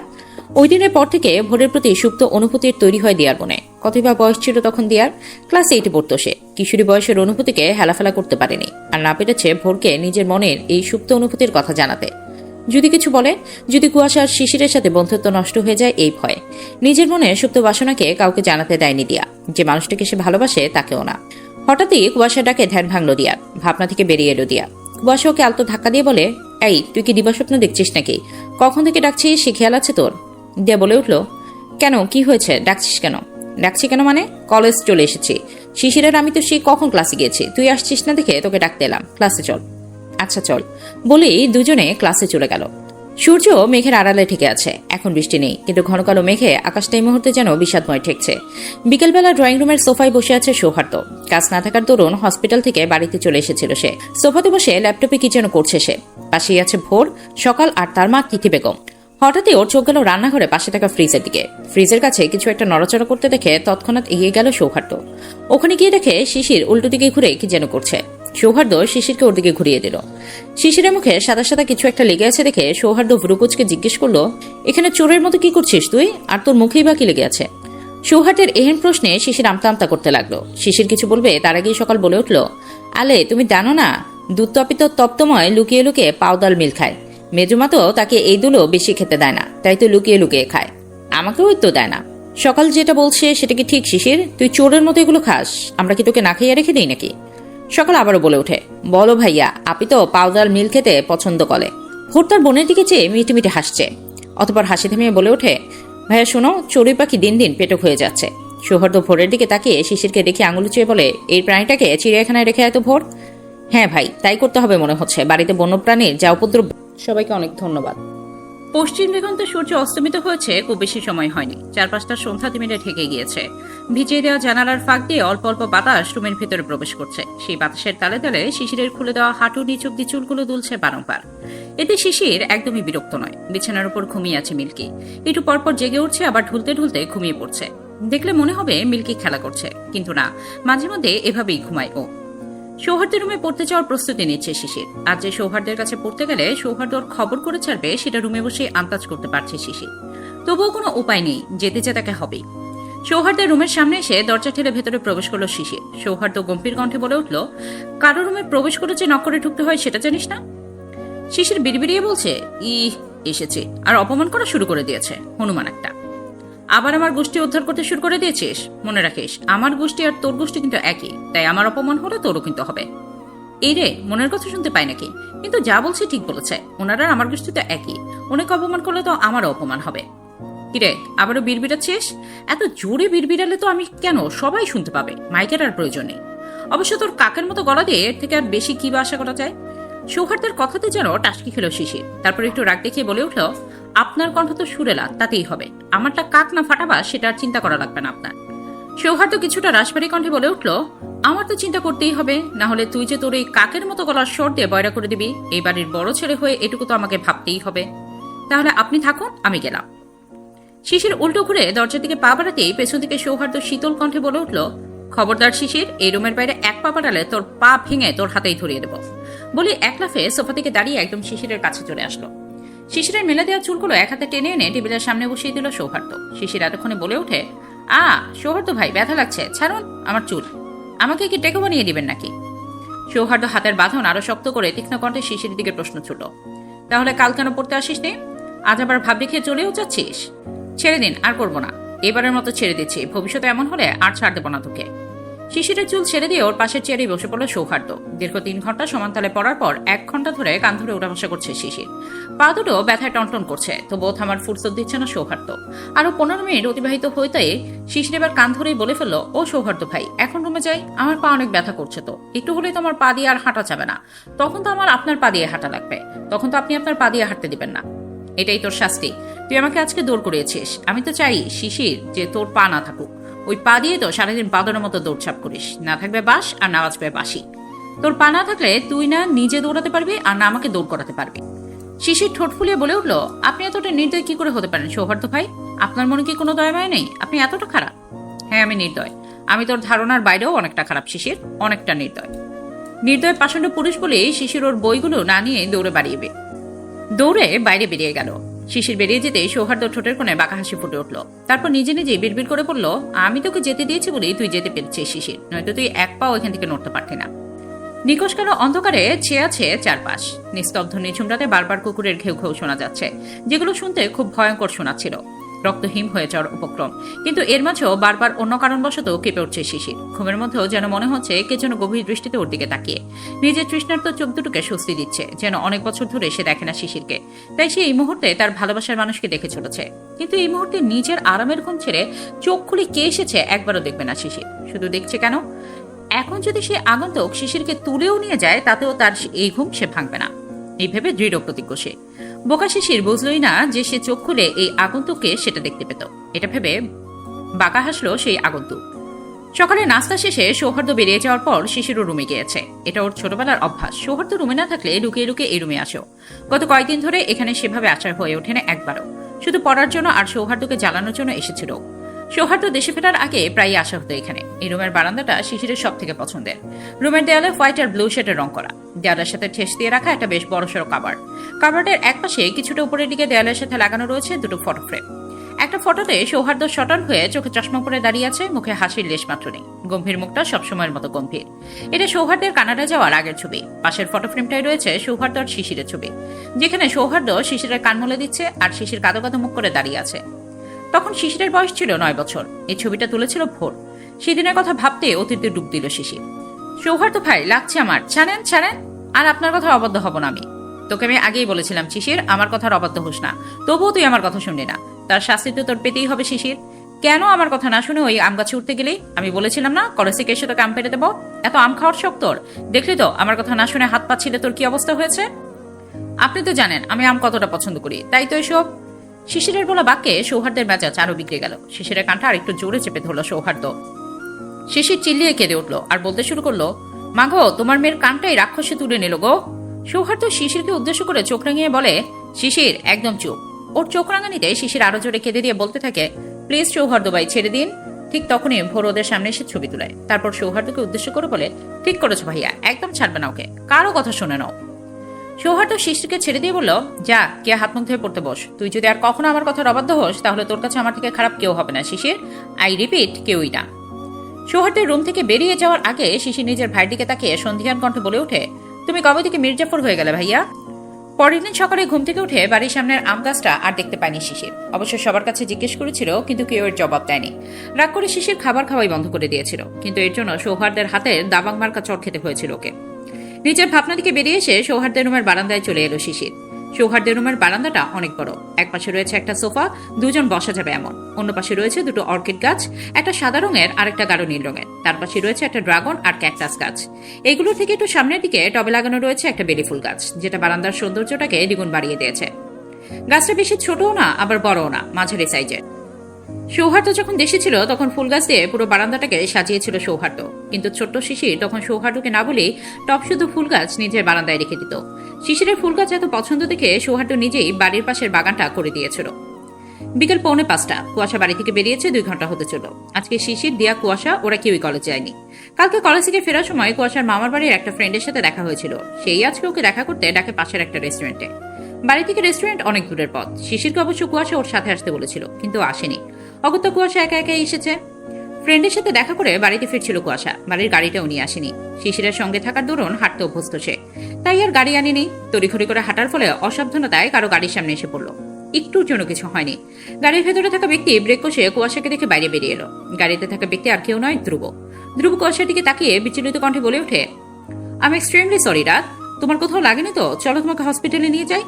ওই দিনের পর থেকে ভোরের প্রতি সুপ্ত অনুভূতির তৈরি হয় দিয়ার মনে। কতই বা বয়স ছিল তখন দিয়ার? ক্লাস 8-এ পড়তো সে। কিশোরী বয়সের অনুভূতিকে হেলাফেলা করতে পারেনি, আর না পেরেছে ভোরকে নিজের মনের এই সুপ্ত অনুভূতির কথা জানাতে। যদি কিছু বলে, যদি কুয়াশার শিশিরের সাথে বন্ধুত্ব নষ্ট হয়ে যায় এই ভয়ে। নিজের মনে সুপ্ত বাসনাকে কাউকে জানাতে দেয়নি দিয়া। যে মানুষটাকে সে ভালোবাসে তাকেও না। হঠাৎই কুয়াশা ডাকে ধ্যান ভাঙল দিয়ার। ভাবনা থেকে বেরিয়ে এলো দিয়া। কুয়াশা ওকে আলতো ধাক্কা দিয়ে বলে, এই তুই কি দিবাস্বপ্ন দেখছিস নাকি? কখন থেকে ডাকছিস সে খেয়াল আছে তোর? দিয়া বলে উঠল, কেন, কি হয়েছে? ডাকছিস কেন? ডাকছি কেন মানে? কলেজ চলে এসেছি। শিশিরের আমি তো সেই কখন ক্লাসে গিয়েছি, তুই আসছিস না দেখে তোকে ডাকতে এলাম। ক্লাসে চল। আচ্ছা চল, বলেই দুজনে ক্লাসে চলে গেল। সূর্য মেঘের আড়ালে ঠেকে আছে। এখন বৃষ্টি নেই, কিন্তু ঘন কালো মেঘে আকাশটা এই মুহূর্তে যেন বিষাদময় ঠেকছে। বিকেলবেলা ড্রয়িং রুমের সোফায় বসে আছে সৌহার্দ্য। কাজ না থাকার দরুন হসপিটাল থেকে বাড়িতে চলে এসেছিল সে। সোফাতে বসে ল্যাপটপে কি যেন করছে সে। পাশেই আছে ভোর, সকাল আর তার মা তিথি বেগম। হঠাৎই ওর চোখ গেল রান্নাঘরে পাশে থাকা ফ্রিজের দিকে। ফ্রিজের কাছে কিছু একটা নড়াচড়া করতে দেখে তৎক্ষণাৎ এগিয়ে গেল সৌহার্দ্য। ওখানে গিয়ে দেখে শিশির উল্টো দিকে ঘুরে কি যেন করছে। সৌহার্দ্য শিশিরকে ওর দিকে ঘুরিয়ে দিল। শিশিরের মুখে সাদা সাদা কিছু একটা লেগে আছে দেখে সৌহার্দ্য ভ্রুকুচকে জিজ্ঞেস করলো, এখানে চোরের মতো কি করছিস তুই? আর তোর মুখেই বা কি লেগে আছে? সৌহার্দ্যের এহেন প্রশ্নে শিশির আমতা আমতা করতে লাগলো। শিশির কিছু বলবে তার আগেই সকাল বলে উঠল, আলে তুমি জানো না, দুধ তপিত তপ্তময় লুকিয়ে লুকিয়ে পাউদার মিল খায়। মেজুমা তো তাকে এই দুলো বেশি খেতে দেয় না, তাই তো লুকিয়ে লুকিয়ে খায়। আমাকেও তো দেয় না। সকাল যেটা বলছে সেটা কি ঠিক শিশির? তুই চোরের মতো এগুলো খাস? আমরা কি তোকে না খাইয়ে রেখে দিই নাকি? সকাল আবারও বলে ওঠে, বলো ভাইয়া, আপনি তো পাউডার মিল খেতে পছন্দ করে। ভোর তার বোনের দিকে চেয়ে মিটি মিটি হাসছে। অতপর হাসি থামিয়ে বলে ওঠে, ভাইয়া শোনো, চড়ুই পাখি দিন দিন পেটক হয়ে যাচ্ছে। সৌহার্দ্য ভোরের দিকে তাকিয়ে শিশিরকে রেখে আঙুল চুয়ে বলে, এই প্রাণীটাকে চিড়িয়াখানায় রেখে এত ভোর? হ্যাঁ ভাই, তাই করতে হবে মনে হচ্ছে। বাড়িতে বন্যপ্রাণীর যা উপদ্রব। সবাইকে অনেক ধন্যবাদ। পশ্চিম দিগন্তে সূর্য অস্তমিত হয়েছে খুব বেশি সময় হয়নি। চারপাশটা সন্ধ্যা তিমিরে ঢেকে গিয়েছে। ভিজিয়ে দেওয়া জানালার ফাঁক দিয়ে অল্প অল্প বাতাস রুমের ভেতরে প্রবেশ করছে। সেই বাতাসের তালে তালে শিশিরের খুলে দেওয়া হাঁটু নিচুক দিয়ে চুলগুলো দুলছে বারংবার। এতে শিশির একদমই বিরক্ত নয়। বিছানার উপর ঘুমিয়ে আছে মিল্কি। একটু পরপর জেগে উঠছে, আবার ঢুলতে ঢুলতে ঘুমিয়ে পড়ছে। দেখলে মনে হবে মিল্কি খেলা করছে, কিন্তু না, মাঝে মধ্যে এভাবেই ঘুমায় ও। সৌহার্দ্যের রুমে পড়তে যাওয়ার প্রস্তুতি নিচ্ছে শিশির। আজ যে সৌহার্দ্যের কাছে পড়তে গেলে সৌহার্দ্য ওর খবর করে ছাড়বে সেটা রুমে বসে আন্দাজ করতে পারছে শিশির। তবুও কোনো উপায় নেই, যেতে যে তাকে হবেই। সৌহার্দ্যের রুমের সামনে এসে দরজা ঠেলে ভেতরে প্রবেশ করলো শিশির। সৌহার্দ্য গম্ভীর কণ্ঠে বলে উঠল, কারো রুমে প্রবেশ করে যে নক করে ঢুকতে হয় সেটা জানিস না? শিশির বিড়বিড়িয়ে বলছে, এসেছে আর অপমান করা শুরু করে দিয়েছে, হনুমান একটা। আবার আমার গোষ্ঠী উদ্ধার করতে শুরু করে দিয়েছিস? মনে রাখিস, আমার গোষ্ঠী আর তোর গোষ্ঠী কিন্তু একই, তাই আমার অপমান হলে তোরও কিন্তু হবে। এই রে, মনের কথা শুনতে পাই নাকি? কিন্তু যা বলছে ঠিক বলেছে, ওনারা আমার দৃষ্টিতে একই। অনেক অপমান করলে তো আমারও অপমান হবে। কিরে, আবারও বিড়বিড়াচ্ছিস? এত জোরে বিড়বিড়ালে তো আমি কেন, সবাই শুনতে পাবে, মাইকের আর প্রয়োজন নেই। অবশ্য তোর কাকের মতো গলা দিয়ে এর থেকে আর বেশি কি বা আশা করা যায়? সৌহার্দের কথাতে যেন টাসকি খেল শিশির। তারপর একটু রাগ দেখিয়ে বলে উঠল, আপনার কণ্ঠ তো সুরেলা, তাতেই হবে। আমারটা কাক না ফাটাবা সেটা আর চিন্তা করা লাগবে না আপনার। সৌহার্দ্য কিছুটা রাশবাড়ি কণ্ঠে বলে উঠল, আমার তো চিন্তা করতেই হবে, না হলে তুই যে তোর এই কাকের মতো গলার স্বর দিয়ে বয়রা করে দিবি, এই বাড়ির বড় ছেলে হয়ে এটুকু তো আমাকে ভাবতেই হবে। তাহলে আপনি থাকুন, আমি গেলাম। শিশির উল্টো ঘুরে দরজার দিকে পা বাড়াতেই পেছন থেকে সৌহার্দ্য শীতল কণ্ঠে বলে উঠল, খবরদার শিশির, এই রুমের বাইরে এক পা বাড়ালে তোর পা ভেঙে তোর হাতেই ধরিয়ে দেব। বলে এক লাফে সোফা থেকে দাঁড়িয়ে একদম শিশিরের কাছে চলে আসলো। শিশিরের মেলে দেওয়া চুলগুলো এক হাতে টেনে এনে টেবিলের সামনে বসিয়ে দিল সৌহার্দ্য। শিশির এতক্ষণে বলে ওঠে, সৌহার্দ্য ভাই, ব্যথা লাগছে, ছাড়ুন আমার চুল। আমাকে কি টেকো বানিয়ে দিবেন নাকি? সৌহার্দ্য হাতের বাঁধন আরো শক্ত করে তীক্ষ্ণ কণ্ঠে শিশির দিকে প্রশ্ন ছুটল, তাহলে কাল কেন পড়তে আসিস নি? আজ আবার ভাব রেখে চলেও যাচ্ছিস? ছেড়ে দিন, আর করবো না, এবারের মতো ছেড়ে দিচ্ছি, ভবিষ্যতে এমন হলে আর ছাড় দেবো না তোকে। শিশিরের চুল ছেড়ে দিয়ে ওর পাশের চেয়ারে বসে পড়ল সৌহার্দ্য। দীর্ঘ 3 ঘন্টা সমানতালে পড়ার পর 1 ঘন্টা ধরে কান ধরে উঠাবসা করছে শিশির। পা দুটো ব্যথায় টনটন করছে, তবুও থামার ফুরসত দিচ্ছে না সৌহার্দ্য। আরো 15 মিনিট অতিবাহিত হইতে শিশির এবার কান ধরেই বলে ফেলল, ও সৌহার্দ্য ভাই, এখন রুমে যাই, আমার পা অনেক ব্যথা করছে, তো একটু হলেই তো আমার পা দিয়ে আর হাঁটা যাবে না, তখন তো আমার আপনার পা দিয়ে হাঁটা লাগবে, তখন তো আপনি আপনার পা দিয়ে হাঁটতে দিবেন না। এটাই তোর শাস্তি, তুই আমাকে আজকে দৌড় করিয়েছিস। আমি তো চাই শিশির যে তোর পা না থাকুক, ওই পা দিয়ে তো সারাদিন বাদরের মতো দৌড়ছাপ করিস, না থাকবে বাস আর না বাজবে বাসি। তোর পা না থাকলে তুই না নিজে দৌড়াতে পারবি আর না আমাকে দৌড় করাতে পারবি। শিশির ঠোঁট ফুলিয়ে বলে উঠল, আপনি এতটা নির্দয় কি করে হতে পারেন সৌহার্দ্য ভাই? আপনার মনে কি কোনো দয়াময় নেই? আপনি এতটা খারাপ? হ্যাঁ, আমি নির্দয়, আমি তোর ধারণার বাইরেও অনেকটা খারাপ শিশির, অনেকটা নির্দয়। নির্দয় পাষণ্ড পুরুষ বলেই শিশির ওর বইগুলো না নিয়ে দৌড়ে বাইরে বেরিয়ে গেল। শিশির বেরিয়ে যেতে সৌহার্দ্য ঠোঁটের কোণে বাঁকা হাসি ফুটে উঠল। তারপর নিজে নিজেই বিড়বিড় করে বলল, আমি তোকে যেতে দিয়েছি বলেই তুই যেতে পেরেছিস শিশির, নয়তো তুই এক পাও এখান থেকে নড়তে পারতি না। নিকশ কালো অন্ধকারে ছেয়ে আছে চারপাশ। নিস্তব্ধ নিঝুম রাতে বারবার কুকুরের ঘেউ ঘেউ শোনা যাচ্ছে, যেগুলো শুনতে খুব ভয়ঙ্কর শোনাচ্ছিল। রক্তহীন হয়ে যাওয়ার উপক্রম, কিন্তু এর মাঝেও বারবার অন্য কারণবশত কেঁপে উঠছে শিশির। ঘুমের মধ্যেও যেন মনে হচ্ছে কে যেন গভীর দৃষ্টিতে ওর দিকে তাকিয়ে নিজের তৃষ্ণার্ত চোখ দুটোকে স্বস্তি দিচ্ছে, যেন অনেক বছর ধরে সে দেখে না শিশিরকে, তাই সে এই মুহূর্তে তার ভালোবাসার মানুষকে দেখে চলেছে। কিন্তু এই মুহূর্তে নিজের আরামের ঘুম ছেড়ে চোখ খুলে কে এসেছে একবারও দেখবে না শিশির। শুধু দেখছে কেন, এখন যদি সে আগন্তুক শিশিরকে তুলেও নিয়ে যায়, তাতেও তার এই ঘুম সে ভাঙবে না, এই ভেবে দৃঢ় প্রতিজ্ঞ সে। বোকা শিশির বুঝলই না যে সে চোখ খুলে এই আগন্তুককে সেটা দেখতে পেত। এটা ভেবে বাঁকা হাসলো সেই আগন্তুক। সকালে নাস্তা শেষে সৌহার্দ্য বেরিয়ে যাওয়ার পর শিশিরও রুমে গিয়েছে। এটা ওর ছোটবেলার অভ্যাস। সৌহার্দ্য রুমে না থাকলে লুকিয়ে লুকিয়ে এই রুমে আসেও। গত কয়েকদিন ধরে এখানে সেভাবে আচার হয়ে ওঠে না একবারও, শুধু পড়ার জন্য আর সৌহার্দ্যকে জ্বালানোর জন্য এসেছিল। সৌহার্দ্য দেশে ফেরার আগে প্রায়ই আসা হতো এখানে। এই রুমের বারান্দাটা শিশিরের সব থেকে পছন্দের। রুমের দেয়ালে হোয়াইট আর ব্লু শেডের রং করা, দেয়ালের সাথে ঠেস দিয়ে রাখা একটা বেশ বড়সড় কাবার্ড। কাবার্ডের এক পাশে কিছুটা উপরের দিকে দেয়ালের সাথে লাগানো রয়েছে 2টো ফটো ফ্রেম। একটা ফটোতে সৌহার্দ্য শটান হয়ে চোখে চশমা পরে দাঁড়িয়ে আছে, মুখে হাসির লেশ মাত্র নেই, গম্ভীর মুখটা সবসময়ের মতো গম্ভীর। এটা সৌহার্দ্যের কানাডা যাওয়ার আগের ছবি। পাশের ফটো ফ্রেমটাই রয়েছে সৌহার্দ্য আর শিশিরের ছবি, যেখানে সৌহার্দ্য শিশিরের কান মলে দিচ্ছে আর শিশির কাঁদো কাঁদো মুখ করে দাঁড়িয়ে আছে। তখন শিশিরের বয়স ছিল 9 বছর। এই ছবিটা তুলেছিল ভোর। সেদিনের কথা ভাবতে অতীতে ডুব দিল শিশির। সৌহার্দ্য ভাই, লাগছে আমার, ছাড়েন ছাড়েন, আর আপনার কথা অবাধ্য হব না আমি। তোকে আমি আগেই বলেছিলাম শিশির, আমার কথার অবাধ্য হোস না, তবুও তুই আমার কথা শুনলি না, তার শাস্তি তো তোর পেতেই হবে শিশির। কেন আমার কথা না শুনে ওই আম গাছে উঠতে গেলি? আমি বলেছিলাম না কলেজ থেকে এসে তোকে আম পেড়ে দেবো? এত আম খাওয়ার শখ তোর? দেখলি তো আমার কথা না শুনে হাত পাচ্ছিলে তোর কি অবস্থা হয়েছে। আপনি তো জানেন আমি আম কতটা পছন্দ করি, তাই তো এসব। শিশিরের বলা বাক্যে সৌহার্দ্যের মেজাজ আরো বিগড়ে গেল। শিশিরের কানটা আর একটু জোরে চেপে ধরল সৌহার্দ্য। শিশির চিল্লিয়ে কেঁদে উঠল আর বলতে শুরু করলো, মাগো, তোমার মেয়ের কানটাই রাক্ষসে তুলে নিল গো। সৌহার্দ্য শিশিরকে উদ্দেশ্য করে চোখ রাঙিয়ে বলে, শিশির একদম চুপ। ওর চোখ রাঙানিতে শিশির আরো জোরে কেঁদে দিয়ে বলতে থাকে, প্লিজ সৌহার্দ্য ভাই, ছেড়ে দিন। ঠিক তখনই ভোর ওদের সামনে এসে ছবি তুলায়। তারপর সৌহার্দ্যকে উদ্দেশ্য করে বলে, ঠিক করেছো ভাইয়া, একদম ছাড়বে না ওকে, কারো কথা শুনে নাও। সৌহার্দ্য শিশিরকে ছেড়ে দিয়ে বলল, যা কে হাত মুখ ধুয়ে পড়তে বস। তুই যদি আর কখনো আমার কথার অবাধ্য হোস, তাহলে তোর কাছে আমার থেকে খারাপ কেউ হবে না শিশির, আই রিপিট, কেউই না। সৌহার্দ্যের রুম থেকে বেরিয়ে যাওয়ার আগে শিশির নিজের ভাইয়ের দিকে তাকিয়ে সন্ধিহান কণ্ঠে বলে ওঠে, তুমি কবে থেকে মির্জাফর হয়ে গেলে ভাইয়া? পরের দিন সকালে ঘুম থেকে উঠে বাড়ির সামনের আম গাছটা আর দেখতে পায়নি শিশির। অবশ্য সবার কাছে জিজ্ঞেস করেছিল, কিন্তু কেউ এর জবাব দেয়নি। রাগ করে শিশির খাবার খাওয়াই বন্ধ করে দিয়েছিল, কিন্তু এর জন্য সৌহার্দ্যের হাতের দাবাং মার্কা চড় খেতে হয়েছিল ওকে। নিজের ভাবনা থেকে বেরিয়ে এসে সৌহার্দ্যের রুমের বারান্দায় চলে এলো শিশির। সৌহার্দ্যের রুমের বারান্দাটা অনেক বড়। এক পাশে রয়েছে একটা সোফা, দুজন বসা যাবে এমন। অন্য পাশে রয়েছে দুটো অর্কিড গাছ, একটা সাদা রঙের আর একটা গাঢ় নীল রঙের। তার পাশে রয়েছে একটা ড্রাগন আর ক্যাকটাস গাছ। এগুলোর থেকে একটু সামনের দিকে টবে লাগানো রয়েছে একটা বেলি ফুল গাছ, যেটা বারান্দার সৌন্দর্যটাকে দ্বিগুণ বাড়িয়ে দিয়েছে। গাছটা বেশি ছোটও না আবার বড়ও না, মাঝারি সাইজের। সৌহার্দ্য যখন দেশে ছিল তখন ফুল গাছ দিয়ে পুরো বারান্দাটাকে সাজিয়েছিল সৌহার্দ্য, কিন্তু ছোট্ট শিশির তখন সৌহার্দ্যকে না বলেই টপ শুধু ফুল গাছ নিজের বারান্দায় রেখে দিত। শিশিরের ফুল গাছ এত পছন্দ দেখে সৌহার্দ্য নিজেই বাড়ির পাশের বাগানটা করে দিয়েছিল। বিকেল 4:45, কুয়াশা বাড়ি থেকে বেরিয়েছে 2 ঘন্টা হতে চলল। আজকে শিশির, দিয়া, কুয়াশা ওরা কেউই কলেজ যায়নি। কালকে কলেজ থেকে ফেরার সময় কুয়াশার মামার বাড়ির একটা ফ্রেন্ডের সাথে দেখা হয়েছিল। সেই আজকে ওকে দেখা করতে ডাকে পাশের একটা রেস্টুরেন্টে। বাড়ি থেকে রেস্টুরেন্ট অনেক দূরের পথ। শিশিরকে অবশ্য কুয়াশা ওর সাথে আসতে বলেছিল, কিন্তু আসেনি। অগত্যা কুয়াশা একা একাই এসেছে। ফ্রেন্ডের সাথে দেখা করে বাড়িতে ফিরছিল কুয়াশা, বাড়ির গাড়িটাও নিয়ে আসেনি। শিশিরের সঙ্গে থাকার দরুন হাঁটতে অভ্যস্ত সে, তাই আর গাড়ি আনেনি। তড়িঘড়ি করে হাঁটার ফলে অসাবধানতায় কারো গাড়ির সামনে এসে পড়লো। একটুর জন্য কিছু হয়নি। গাড়ির ভেতরে থাকা ব্যক্তি ব্রেক কষে কুয়াশাকে দেখে বাইরে বেরিয়ে এলো। গাড়িতে থাকা ব্যক্তি আর কেউ নয়, ধ্রুব। ধ্রুব কুয়াশার দিকে তাকিয়ে বিচলিত কণ্ঠে বলে ওঠে, আমি এক্সট্রিমলি সরি রাত, তোমার কোথাও লাগেনি তো? চলো তোমাকে হসপিটালে নিয়ে যাই।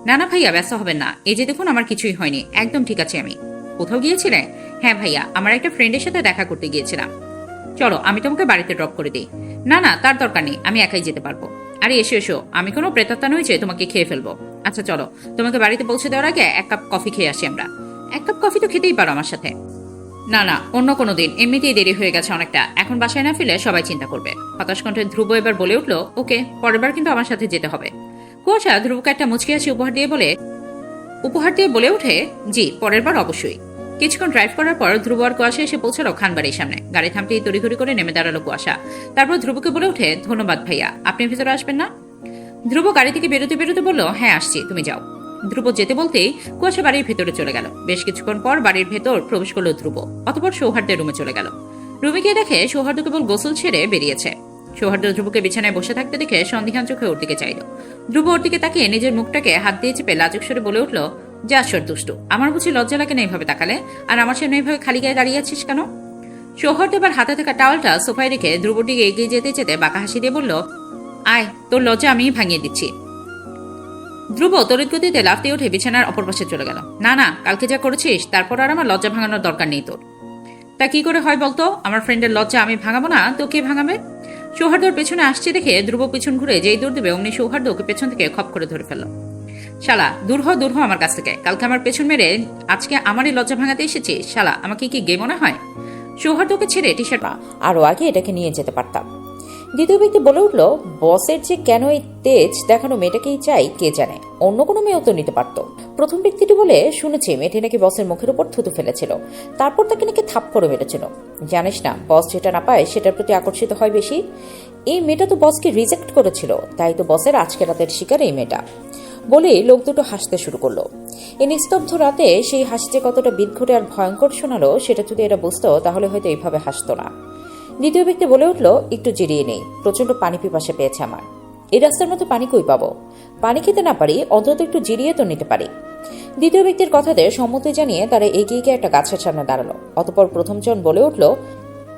না না ভাইয়া, ব্যস্ত হবেন না। এই যে দেখুন, আমার কিছুই হয়নি, একদম ঠিক আছে আমি। কোথাও গিয়েছিলে? হ্যাঁ ভাইয়া, আমার একটা ফ্রেন্ডের সাথে দেখা করতে গিয়েছিলাম। চলো আমি তোমাকে বাড়িতে ড্রপ করে দিই। না না, তার দরকার নেই, আমি একাই যেতে পারবো। আরে এসো এসো, আমি কোনো প্রেতাত্মা নই যে তোমাকে খেয়ে ফেলবো। আচ্ছা চলো, তোমাকে বাড়িতে পৌঁছে দেওয়ার আগে 1 কাপ কফি খেয়ে আসি আমরা। 1 কাপ কফি তো খেতেই পারো আমার সাথে। না না, অন্য কোনো দিন, এমনিতেই দেরি হয়ে গেছে অনেকটা, এখন বাসায় না ফিরলে সবাই চিন্তা করবে। হতাশ কণ্ঠে ধ্রুব এবার বলে উঠলো, ওকে, পরের বার কিন্তু আমার সাথে যেতে হবে। কুয়াশা ধ্রুবকে একটা মুচকি হাসি উপহার দিয়ে বলে ওঠে, জি পরের বার অবশ্যই। কিছুক্ষণ ড্রাইভ করার পর ধ্রুব আর কুয়াশা এসে পৌঁছালো খানবাড়ির সামনে। গাড়ি থামতেই তড়িঘড়ি করে নেমে দাঁড়ালো কুয়াশা। তারপর ধ্রুবকে বলে ওঠে, ধন্যবাদ ভাইয়া, আপনি ভেতরে আসবেন না? ধ্রুব গাড়ি থেকে বেরোতে বেরোতে বলল, হ্যাঁ আসছি, তুমি যাও। ধ্রুব যেতে বলতেই কুয়াশা বাড়ির ভেতরে চলে গেল। বেশ কিছুক্ষণ পর বাড়ির ভেতর প্রবেশ করলো ধ্রুব। অতঃপর সৌহার্দ্যের রুমে চলে গেল। রুমে গিয়ে দেখে সৌহার্দ্য কেবল গোসল ছেড়ে বেরিয়েছে। সৌহার্দ্য ধ্রুবকে বিছানায় বসে থাকতে দেখে সন্দিহান চোখে ওর দিকে চাইল। ধ্রুব ওর দিকে তাকিয়ে নিজের মুখটাকে হাত দিয়ে চেপে লাজুক স্বরে বলে উঠল, যা সর দুষ্টু, আমার বুঝি লজ্জা লাগে না এইভাবে তাকালে? আর আমার সামনে এইভাবে খালি গায়ে দাঁড়িয়ে আছিস কেন? সৌহার্দ্য এবার হাতে থাকা টাওয়ালটা সোফায় রেখে ধ্রুবর দিকে এগিয়ে যেতে যেতে বাঁকা হাসি দিয়ে বলল, আয়, তোর লজ্জা আমি ভাঙিয়ে দিচ্ছি। ধ্রুব তড়িৎ গতিতে লাফ দিয়ে উঠে বিছানার অপর পাশে চলে গেল। না না, কালকে যা করেছিস তারপর আর আমার লজ্জা ভাঙানোর দরকার নেই তোর। তা কি করে হয় বলতো? আমার ফ্রেন্ডের লজ্জা আমি ভাঙাবো না তো কে ভাঙাবে? সৌহার্দ্যর পেছনে আসছে দেখে ধ্রুব পিছন ঘুরে যেই দৌড় দেবে অমনি সৌহার্দ্য ওকে পেছন থেকে খপ করে ধরে ফেলল। শালা, দূর হ আমার কাছ থেকে। কালকে আমার পেছন মেরে আজকে আমারই লজ্জা ভাঙাতে এসেছিস। শালা, আমাকে কি গে মনে হয়? সৌহার্দ্যকে ছেড়ে টি শার্ট আরো আগে এটাকে নিয়ে যেতে পারতাম। দ্বিতীয় ব্যক্তি বলে উঠল, বসের যে কেন এই তেজ দেখানো মেয়েটাকেই চাই কে জানে, অন্য কোনো মেয়েও তো নিতে পারতো। প্রথম ব্যক্তিটি বলে, শুনেছি মেয়েটি নাকি বসের মুখের উপর থুতু ফেলেছিল, তারপর তাকে নাকি থাপ্পড়ে মেরেছিল। জানিস না, বস যেটা না পায় সেটার প্রতি আকর্ষিত হয় বেশি। এই মেয়েটা তো বসকে রিজেক্ট করেছিল, তাই তো বসের আজকে রাতের শিকার এই মেয়েটা। বলে লোক দুটো হাসতে শুরু করলো। এই নিস্তব্ধ রাতে সেই হাসি যে কতটা বিদঘটে আর ভয়ঙ্কর শোনালো সেটা যদি এরা বুঝতো তাহলে হয়তো এইভাবে হাসতো না। দ্বিতীয় ব্যক্তি বলে উঠল, একটু জিরিয়ে নেই, প্রচন্ড পানি পিপাসা পেয়েছে আমার। এই রাস্তার মতো পানি কই পাবো? পানি খেতে না পারি, অন্তত একটু জিরিয়ে তো নিতে পারি। দ্বিতীয় ব্যক্তির কথাতে সম্মতি জানিয়ে তারা এগিয়ে গিয়ে একটা গাছের সামনে দাঁড়ালো। অতঃপর প্রথম জন বলে উঠল,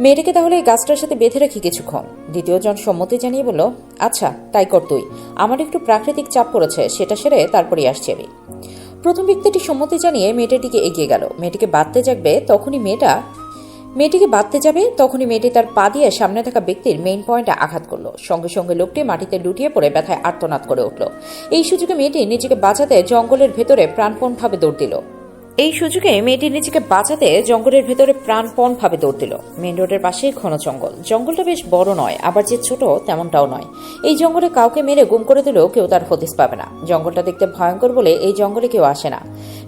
মেয়েটাকে তাহলে এই গাছটার সাথে বেঁধে রাখি কিছুক্ষণ। দ্বিতীয় জন সম্মতি জানিয়ে বলল, আচ্ছা তাই কর তুই, আমার একটু প্রাকৃতিক চাপ পড়েছে, সেটা সেরে তারপরই আসছি আমি। প্রথম ব্যক্তিটি সম্মতি জানিয়ে মেয়েটার দিকে এগিয়ে গেল। মেয়েটিকে বাঁধতে যাবে তখনই মেয়েটি তার পা দিয়ে সামনে থাকা ব্যক্তির মেইন পয়েন্টে আঘাত করলো। সঙ্গে সঙ্গে লোকটি মাটিতে লুটিয়ে পড়ে ব্যথায় আর্তনাদ করে উঠল। এই সুযোগে মেয়েটি নিজেকে বাঁচাতে জঙ্গলের ভেতরে প্রাণপণভাবে দৌড় দিল। মেইন রোডের পাশে ঘন জঙ্গল। জঙ্গলটা বেশ বড় নয়, আবার যে ছোট তেমনটাও নয়। এই জঙ্গলে কাউকে মেরে গুম করে দিলেও কেউ তার হদিস পাবে না। জঙ্গলটা দেখতে ভয়ঙ্কর বলে এই জঙ্গলে কেউ আসে না।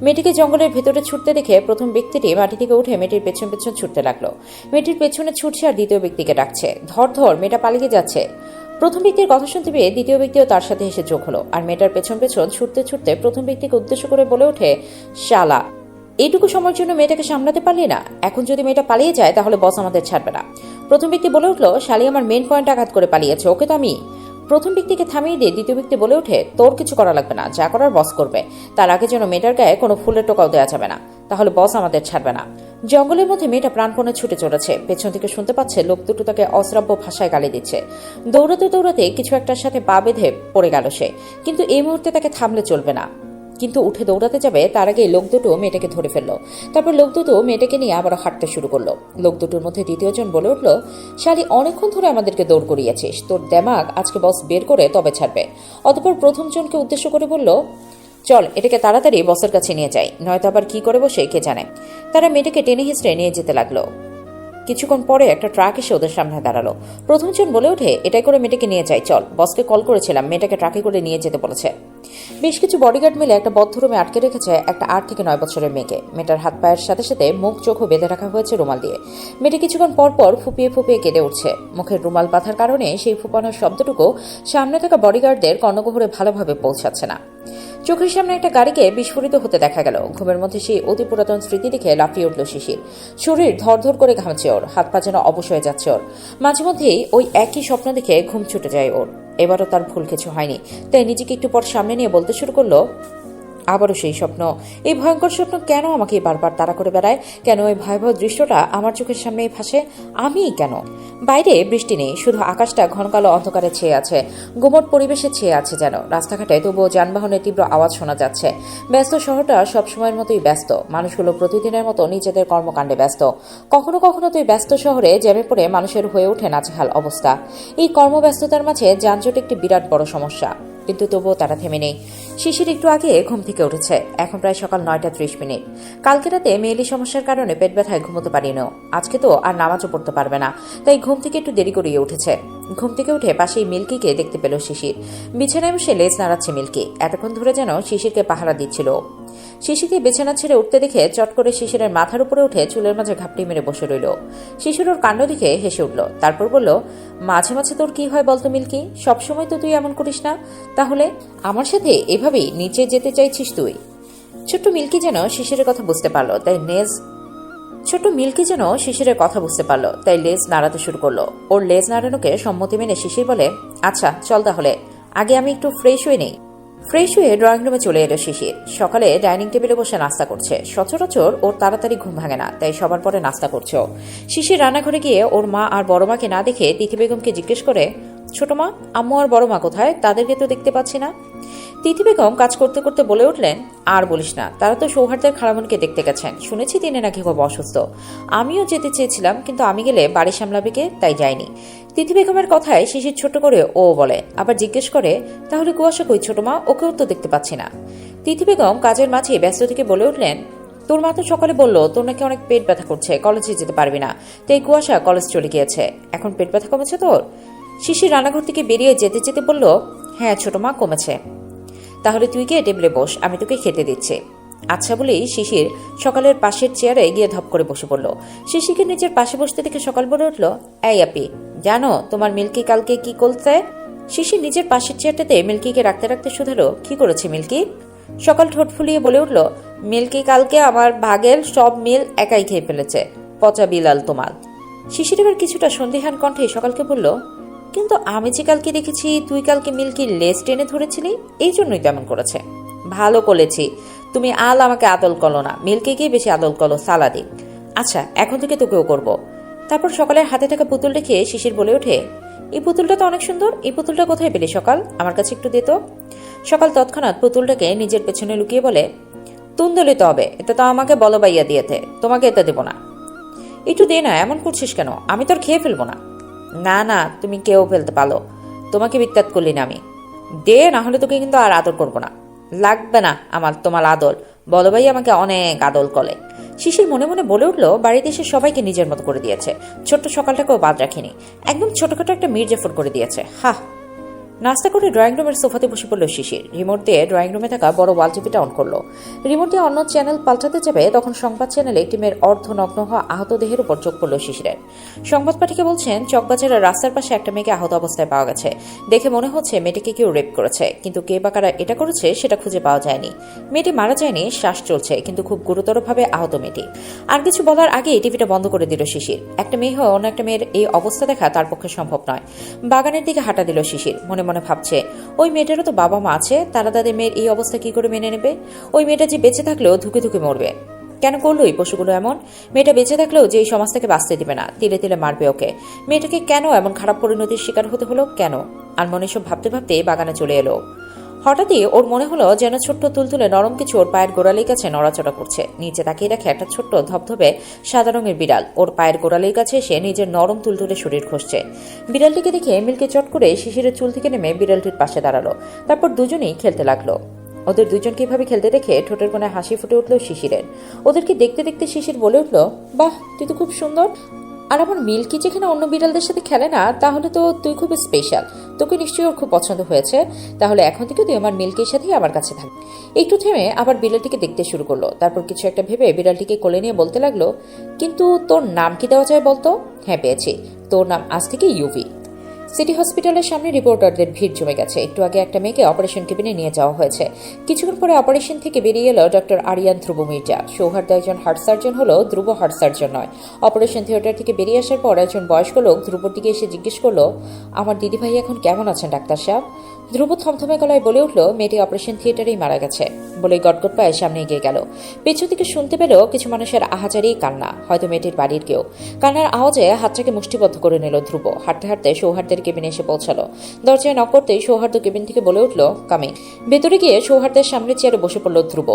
মেয়েটিকে জঙ্গলের ভেতরে ছুটতে দেখে প্রথম ব্যক্তিটি মাটি থেকে উঠে মেয়েটির পেছন পেছন ছুটতে লাগলো। মেয়েটির পেছনে ছুটছে আর দ্বিতীয় ব্যক্তিকে ডাকছে, ধর ধর, মেয়েটা পালিয়ে যাচ্ছে। প্রথম ব্যক্তির কথা শুনতে পেয়ে দ্বিতীয় ব্যক্তিও তার সাথে এসে যোগ হলো আর মেয়েটার পেছন পেছন ছুটতে ছুটতে প্রথম ব্যক্তিকে উদ্দেশ্য করে বলে ওঠে, শালা, এইটুকু সময়ের জন্য মেয়েটাকে সামলাতে পারলি না? এখন যদি মেয়েটা পালিয়ে যায় তাহলে বস আমাদের ছাড়বে না। প্রথম ব্যক্তি বলে উঠল, শালি আমার মেন পয়েন্ট আঘাত করে পালিয়েছে, ওকে তো আমি। প্রথম ব্যক্তিকে থামিয়ে দিয়ে দ্বিতীয় ব্যক্তি বলে ওঠে, তোর কিছু করা লাগবে না, যা করার বস করবে। তার আগে যেন মেয়েটার গায়ে কোনো ফুলের টোকাও দেওয়া যাবে না। তাহলে বস আমাদের ছাড়বে না। জঙ্গলের মধ্যে মেয়েটা প্রাণপণে ছুটে চলেছে, পেছন থেকে শুনতে পাচ্ছে লোক দুটো তাকে অশ্রাব্য ভাষায় গালি দিচ্ছে। দৌড়াতে দৌড়াতে কিছু একটার সাথে পা বেঁধে পড়ে গেল সে, কিন্তু এই মুহূর্তে তাকে থামলে চলবে না। কিন্তু উঠে দৌড়াতে যাবে তার আগে লোক দুটো মেয়েটাকে ধরে ফেললো। তারপর লোক দুটো মেয়েটাকে নিয়ে আবার হাঁটতে শুরু করলো। লোক দুটোর মধ্যে দ্বিতীয়জন বলে উঠল, শালি অনেকক্ষণ ধরে আমাদেরকে দৌড় করিয়েছিস, তোর দেমাগ আজকে বস বের করে তবে ছাড়বে। অতঃপর প্রথম জনকে উদ্দেশ্য করে বলল, চল এটাকে তাড়াতাড়ি বসের কাছে নিয়ে যাই, নয়তো আবার কি করে বসে কে জানে। তারা মেয়েটাকে টেনে হিঁচড়ে নিয়ে যেতে লাগলো। কিছুক্ষণ পরে একটা ট্রাক এসে ওদের সামনে দাঁড়ালো। প্রথমজন বলে ওঠে, এটাই করে মেয়েটাকে নিয়ে যাই, চল, বসকে কল করেছিলাম, মেয়েটাকে ট্রাকে করে নিয়ে যেতে বলেছে। বেশ কিছু বডিগার্ড মিলে একটা বদ্ধ রুমে আটকে রেখেছে একটা 8 থেকে 9 বছরের মেয়েকে। মেয়েটার হাত পায়ের সাথে সাথে মুখ চোখও বেঁধে রাখা হয়েছে রুমাল দিয়ে। মেয়েটা কিছুক্ষণ পর পর ফুপিয়ে ফুপিয়ে কেঁদে উঠছে। মুখের রুমাল বাঁধার কারণে সেই ফুপানোর শব্দটুকু সামনে থাকা বডিগার্ডদের কর্ণগহরে ভালোভাবে পৌঁছাচ্ছে না। চোখের সামনে একটা গাড়িকে বিস্ফোরিত হতে দেখা গেল। ঘুমের মধ্যে সেই অতি পুরাতন স্মৃতি দেখে লাফিয়ে উঠল শিশির। শরীর ধরধর করে ঘামছে ওর, হাত পা যেন অবশ হয়ে যাচ্ছে ওর। মাঝে মধ্যেই ওই একই স্বপ্ন দেখে ঘুম ছুটে যায় ওর। এবারও তার ভুল কিছু হয়নি, তাই নিজেকে একটু পর সামনে নিয়ে বলতে শুরু করলো, আবারও সেই স্বপ্ন। এই ভয়ঙ্কর স্বপ্ন কেন আমাকে বারবার তাড়া করে বেড়ায়? কেন ওই ভয়াবহ দৃশ্যটা আমার চোখের সামনেই ভাসে? আমিই কেন? বাইরে বৃষ্টি নেই, শুধু আকাশটা ঘন কালো অন্ধকারে ছেয়ে আছে, গুমট পরিবেশে ছেয়ে আছে যেন। রাস্তাঘাটে তবুও যানবাহনের তীব্র আওয়াজ শোনা যাচ্ছে। ব্যস্ত শহরটা সবসময়ের মতোই ব্যস্ত, মানুষগুলো প্রতিদিনের মতো নিজেদের কর্মকাণ্ডে ব্যস্ত। কখনো কখনো তো এই ব্যস্ত শহরে জ্যামে পড়ে মানুষের হয়ে ওঠে নাজেহাল অবস্থা। এই কর্মব্যস্ততার মাঝে যানজট একটি বিরাট বড় সমস্যা, কিন্তু তবুও তারা থেমে নেই। শিশির একটু আগে ঘুম থেকে উঠেছে, এখন প্রায় সকাল 9:30। কালকে রাতে মেয়েলি সমস্যার কারণে পেট ব্যথায় ঘুমোতে পারিনি। আজকে তো আর নামাজও পড়তে পারবে না, তাই ঘুম থেকে একটু দেরি করিয়ে উঠেছে। ঘুম থেকে উঠে পাশেই মিল্কিকে দেখতে পেল শিশির। বিছানায় বসে লেজ নাড়াচ্ছে মিল্কি। এতক্ষণ ধরে যেন শিশিরকে পাহারা দিচ্ছিল। শিশিরকে বিছানা ছেড়ে উঠতে দেখে চট করে শিশিরের মাথার উপরে উঠে চুলের মাঝে ঘাপটি মেরে বসে রইল। শিশির ওর কাণ্ড দেখে হেসে উঠল। তারপর বলল, মাঝে মাঝে তোর কি হয় বলতো মিল্কি? সবসময় তো তুই এমন করিস না, তাহলে আমার সাথে এভাবেই নিচে যেতে চাইছিস তুই? ছোট্ট মিল্কি যেন শিশিরের কথা বুঝতে পারলো, তাই লেজ নাড়াতে শুরু করলো। ওর লেজ নাড়ানোকে সম্মতি মেনে শিশির বলে, আচ্ছা চল তাহলে, আগে আমি একটু ফ্রেশ হয়ে নেই। ফ্রেশ হয়ে ড্রয়িং রুমে চলে এলো শিশির। সকালে ডাইনিং টেবিলে বসে নাস্তা করছে। সচরাচর ওর তাড়াতাড়ি ঘুম ভাঙে না, তাই সবার পরে নাস্তা করছে ও। শিশির রান্নাঘরে গিয়ে ওর মা আর বড় মাকে না দেখে তিথি বেগমকে জিজ্ঞেস করে, ছোট মা, আম্মু আর বড় মা কোথায়? তাদেরকে তো দেখতে পাচ্ছি না। তিথি বেগম কাজ করতে করতে বলে উঠলেন, আর বলিস না, তারা তো সৌহার্দের খালামনকে দেখতে গেছেন। শুনেছি তিনি নাকি খুব অসুস্থ। আমিও যেতে চেয়েছিলাম, কিন্তু আমি গেলে বাড়ি সামলাবে কে, তাই যাইনি। তিথি বেগমের কথায় শিশির ছোট করে ও বলে, আবার জিজ্ঞেস করে, তাহলে কুয়াশা কই ছোট মা? ওকেও তো দেখতে পাচ্ছি না। তিথি বেগম কাজের মাঝে ব্যস্ত থেকে বলে উঠলেন, তোর মা তো সকালে বললো তোর নাকি অনেক পেট ব্যথা করছে, কলেজে যেতে পারবি না, তাই কুয়াশা কলেজ চলে গিয়েছে। এখন পেট ব্যথা কমেছে তোর? শিশির রান্নাঘর থেকে বেরিয়ে যেতে যেতে বলল, হ্যাঁ ছোট মা, কমেছে। তাহলে তুই গিয়ে টেবিলে বস, আমি তোকে খেতে দিচ্ছি। আচ্ছা বলেই শিশির সকালের পাশের চেয়ারে গিয়ে ধপ করে বসে পড়ল। শিশিরকে নিজের পাশে বসতে দেখে সকাল বলে উঠল, এই আপি, জানো তোমার মিল্কি কালকে কি করতে? শিশির নিজের পাশের চেয়ারটাতে মিল্কিকে রাখতে রাখতে শুধালো, কি করেছে মিল্কি? সকাল ঠোঁট ফুলিয়ে বলে উঠল, মিল্কি কালকে আমার ভাগের সব মিল একাই খেয়ে ফেলেছে, পচা বিলাল তোমাল। শিশির এবার কিছুটা সন্দেহান কণ্ঠে সকালকে বলল, কিন্তু আমি যে কালকে দেখেছি তুই কালকে মিল্কির লেজ টেনে ধরেছিলি, এই জন্যই তেমন করেছে। ভালো করেছি, তুমি আল আমাকে আদল করো না, মিল্কিকেই বেশি আদল করো সালাদি। আচ্ছা এখন থেকে তোকেও করব। তারপর সকালের হাতে থাকা পুতুল রেখে শিশির বলে ওঠে, এই পুতুলটা তো অনেক সুন্দর, এই পুতুলটা কোথায় পেলি সকাল? আমার কাছে একটু দে তো। সকাল তৎক্ষণাৎ পুতুলটাকে নিজের পেছনে লুকিয়ে বলে, তুন দিতে হবে, এটা তো আমাকে বলো বাইয়া দিয়েতে, তোমাকে এটা দেবো না। একটু দে না, এমন করছিস কেন? আমি তোর খেয়ে ফেলবো না। না না, তুমি কেউ ফেলতে পারো, তোমাকে বিত্তাত করলি না আমি। দে, না হলে তোকে কিন্তু আর আদর করবো না। লাগবে না আমার তোমার আদর, বলো ভাই আমাকে অনেক আদর করে। শিশির মনে মনে বলে উঠল, বাড়িতে এসে সবাইকে নিজের মতো করে দিয়েছে, ছোট্ট সকালটাকেও বাদ রাখিনি, একদম ছোটখাটো একটা মির্জাফর করে দিয়েছে। হা। নাস্তা করে ড্রয়িং রুমের সোফাতে বসে পড়ল শিশির। রিমোট দিয়ে ড্রয়িং রুমে থাকা বড় ওয়াল টিভিটা অন করলো। রিমোট দিয়ে অন্য চ্যানেল পাল্টাতে যাবে, তখন সংবাদ চ্যানেলে একটি মেয়ের অর্ধনগ্ন হওয়া আহত দেহের উপর চোখ পড়ল শিশিরের। সংবাদ পাঠিকা বলছেন, চকবাজারের রাস্তার পাশে একটা মেয়েকে আহত অবস্থায় পাওয়া গেছে। দেখে মনে হচ্ছে মেয়েটিকে কেউ রেপ করেছে, কিন্তু কে বা কারা এটা করেছে সেটা খুঁজে পাওয়া যায়নি। মেয়েটি মারা যায়নি, শ্বাস চলছে, কিন্তু খুব গুরুতরভাবে আহত মেয়েটি। আর কিছু বলার আগেই টিভিটা বন্ধ করে দিল শিশির। একটা মেয়ে হয়ে অন্য একটা মেয়ের এই অবস্থা দেখা তার পক্ষে সম্ভব নয়। বাগানের দিকে হাঁটা দিল শিশির। মনে মনে ভাবছে, ওই মেয়েটারও তো বাবা মা আছে, তারা তাদের মেয়ের এই অবস্থা কি করে মেনে নেবে? ওই মেয়েটা যে বেঁচে থাকলেও ধুকে ধুকে মরবে। কেন করলো এই পশুগুলো এমন? মেয়েটা বেঁচে থাকলেও যে এই সমাজ থেকে বাঁচতে দিবে না, তিলে তিলে মারবে ওকে। মেয়েটাকে কেন এমন খারাপ পরিণতির শিকার হতে হলো? কেন? আর মনে সব ভাবতে ভাবতে বাগানে চলে এলো। হঠাৎই ওর মনে হলো যেন ছোট্ট তুলতুলে নরম কিছু ওর পায়ের গোড়ালির কাছে নড়াচড়া করছে। নিচে তাকিয়ে দেখে একটা ছোট্ট ধবধবে সাদা রঙের বিড়াল ওর পায়ের গোড়ালির কাছে এসে নিজের নরম তুলতুলে শরীর ঘষছে। বিড়ালটিকে দেখে মিল্কি চট করে শিশিরের চুল থেকে নেমে বিড়ালটির পাশে দাঁড়ালো। তারপর দুজনেই খেলতে লাগলো। ওদের দুজন কিভাবে খেলতে দেখে ঠোঁটের কোণে হাসি ফুটে উঠল শিশিরের। ওদেরকে দেখতে দেখতে শিশির বলে উঠল, বাহ, তুই তো খুব সুন্দর। আর আমার মিল্কি যেখানে অন্য বিড়ালদের সাথে খেলে না, তাহলে তো তুই খুব স্পেশাল। তোকে নিশ্চয়ই ওর খুব পছন্দ হয়েছে। তাহলে এখন থেকে তুই আমার মিল্কির সাথেই আমার কাছে থাকবি। একটু থেমে আবার বিড়ালটিকে দেখতে শুরু করলো। তারপর কিছু একটা ভেবে বিড়ালটিকে কোলে নিয়ে বলতে লাগলো, কিন্তু তোর নাম কি দেওয়া যায় বলতো? হ্যাঁ, পেয়েছি। তোর নাম আজ থেকে ইউভি। সিটি হসপিটালের সামনে রিপোর্টারদের ভিড় জমে গেছে। একটু আগে একটা মেয়েকে অপারেশন কেবিনে নিয়ে যাওয়া হয়েছে। কিছুক্ষণ পরে অপারেশন থেকে বেরিয়ে এলো ডক্টর আরিয়ান ধ্রুব মির্জা। সৌহার্দ্য একজন হার্ট সার্জন হলো, ধ্রুব হার্ট সার্জন নয়। অপারেশন থিয়েটার থেকে বেরিয়ে আসার পর একজন বয়স্ক লোক ধ্রুবর দিকে এসে জিজ্ঞেস করলো, আমার দিদিভাই এখন কেমন আছেন ডাক্তার সাহেব? ধ্রুব থমথমে গলায় বলে উঠল, মেয়েটি অপারেশন থিয়েটারেই মারা গেছে। বলেই গটগট পায়ে সামনে এগিয়ে গেল। পেছন থেকে শুনতে পেল কিছু মানুষের আহাজারি কান্না, হয়তো মেয়েটির বাড়ির কেউ। কান্নার আওয়াজে হাতটাকে মুষ্টিবদ্ধ করে নিল ধ্রুব। হাঁটতে হাঁটতে সৌহার্দ্যের কেবিনে এসে পৌঁছালো। দরজায় নক করতেই সৌহার্দ্য কেবিন থেকে বলে উঠল, কামিং। ভেতরে গিয়ে সৌহার্দ্যের সামনে চেয়ারে বসে পড়ল ধ্রুব।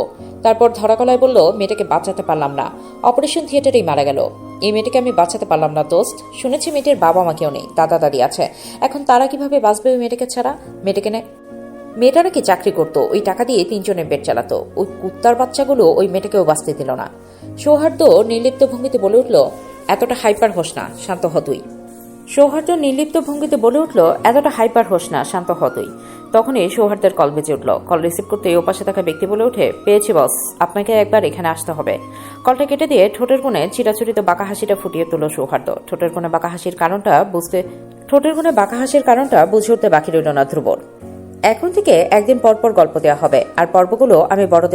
তারপর ধরা গলায় বলল, মেয়েটাকে বাঁচাতে পারলাম না, অপারেশন থিয়েটারেই মারা গেল। এই মেয়েটাকে আমি বাঁচাতে পারলাম না দোস্ত। শুনেছি মেয়েটির বাবা মা কেউ নেই, দাদা দাদি আছে। এখন তারা কিভাবে বাঁচবে ওই মেয়েটাকে ছাড়া? মেয়েটা নাকি চাকরি করতো, ওই টাকা দিয়ে 3 জনের পেট চালাতো। ওই কুত্তার বাচ্চাগুলো ওই মেয়েটাকেও বাঁচতে দিল না। সৌহার্দ্য নির্লিপ্ত ভঙ্গিতে বলে উঠল, এতটা হাইপার হোস না, শান্ত হ তুই। তখনই সৌহার্দ্যের কল বেজে উঠল। কল রিসিভ করতে ওপাশে থাকা ব্যক্তি বলে উঠে, পেয়েছি বস, আপনাকে একবার এখানে আসতে হবে। কলটা কেটে দিয়ে ঠোঁটের কোণে চিরাচরিত বাঁকা হাসিটা ফুটিয়ে তুলল সৌহার্দ্য। ঠোঁটের কোণে বাঁকা হাসির কারণটা বুঝে উঠতে বাকি রইল না ধ্রুবর। এখন থেকে একদিন পরপর গল্প দেওয়া হবে, আর পর্বগুলো আমি বড়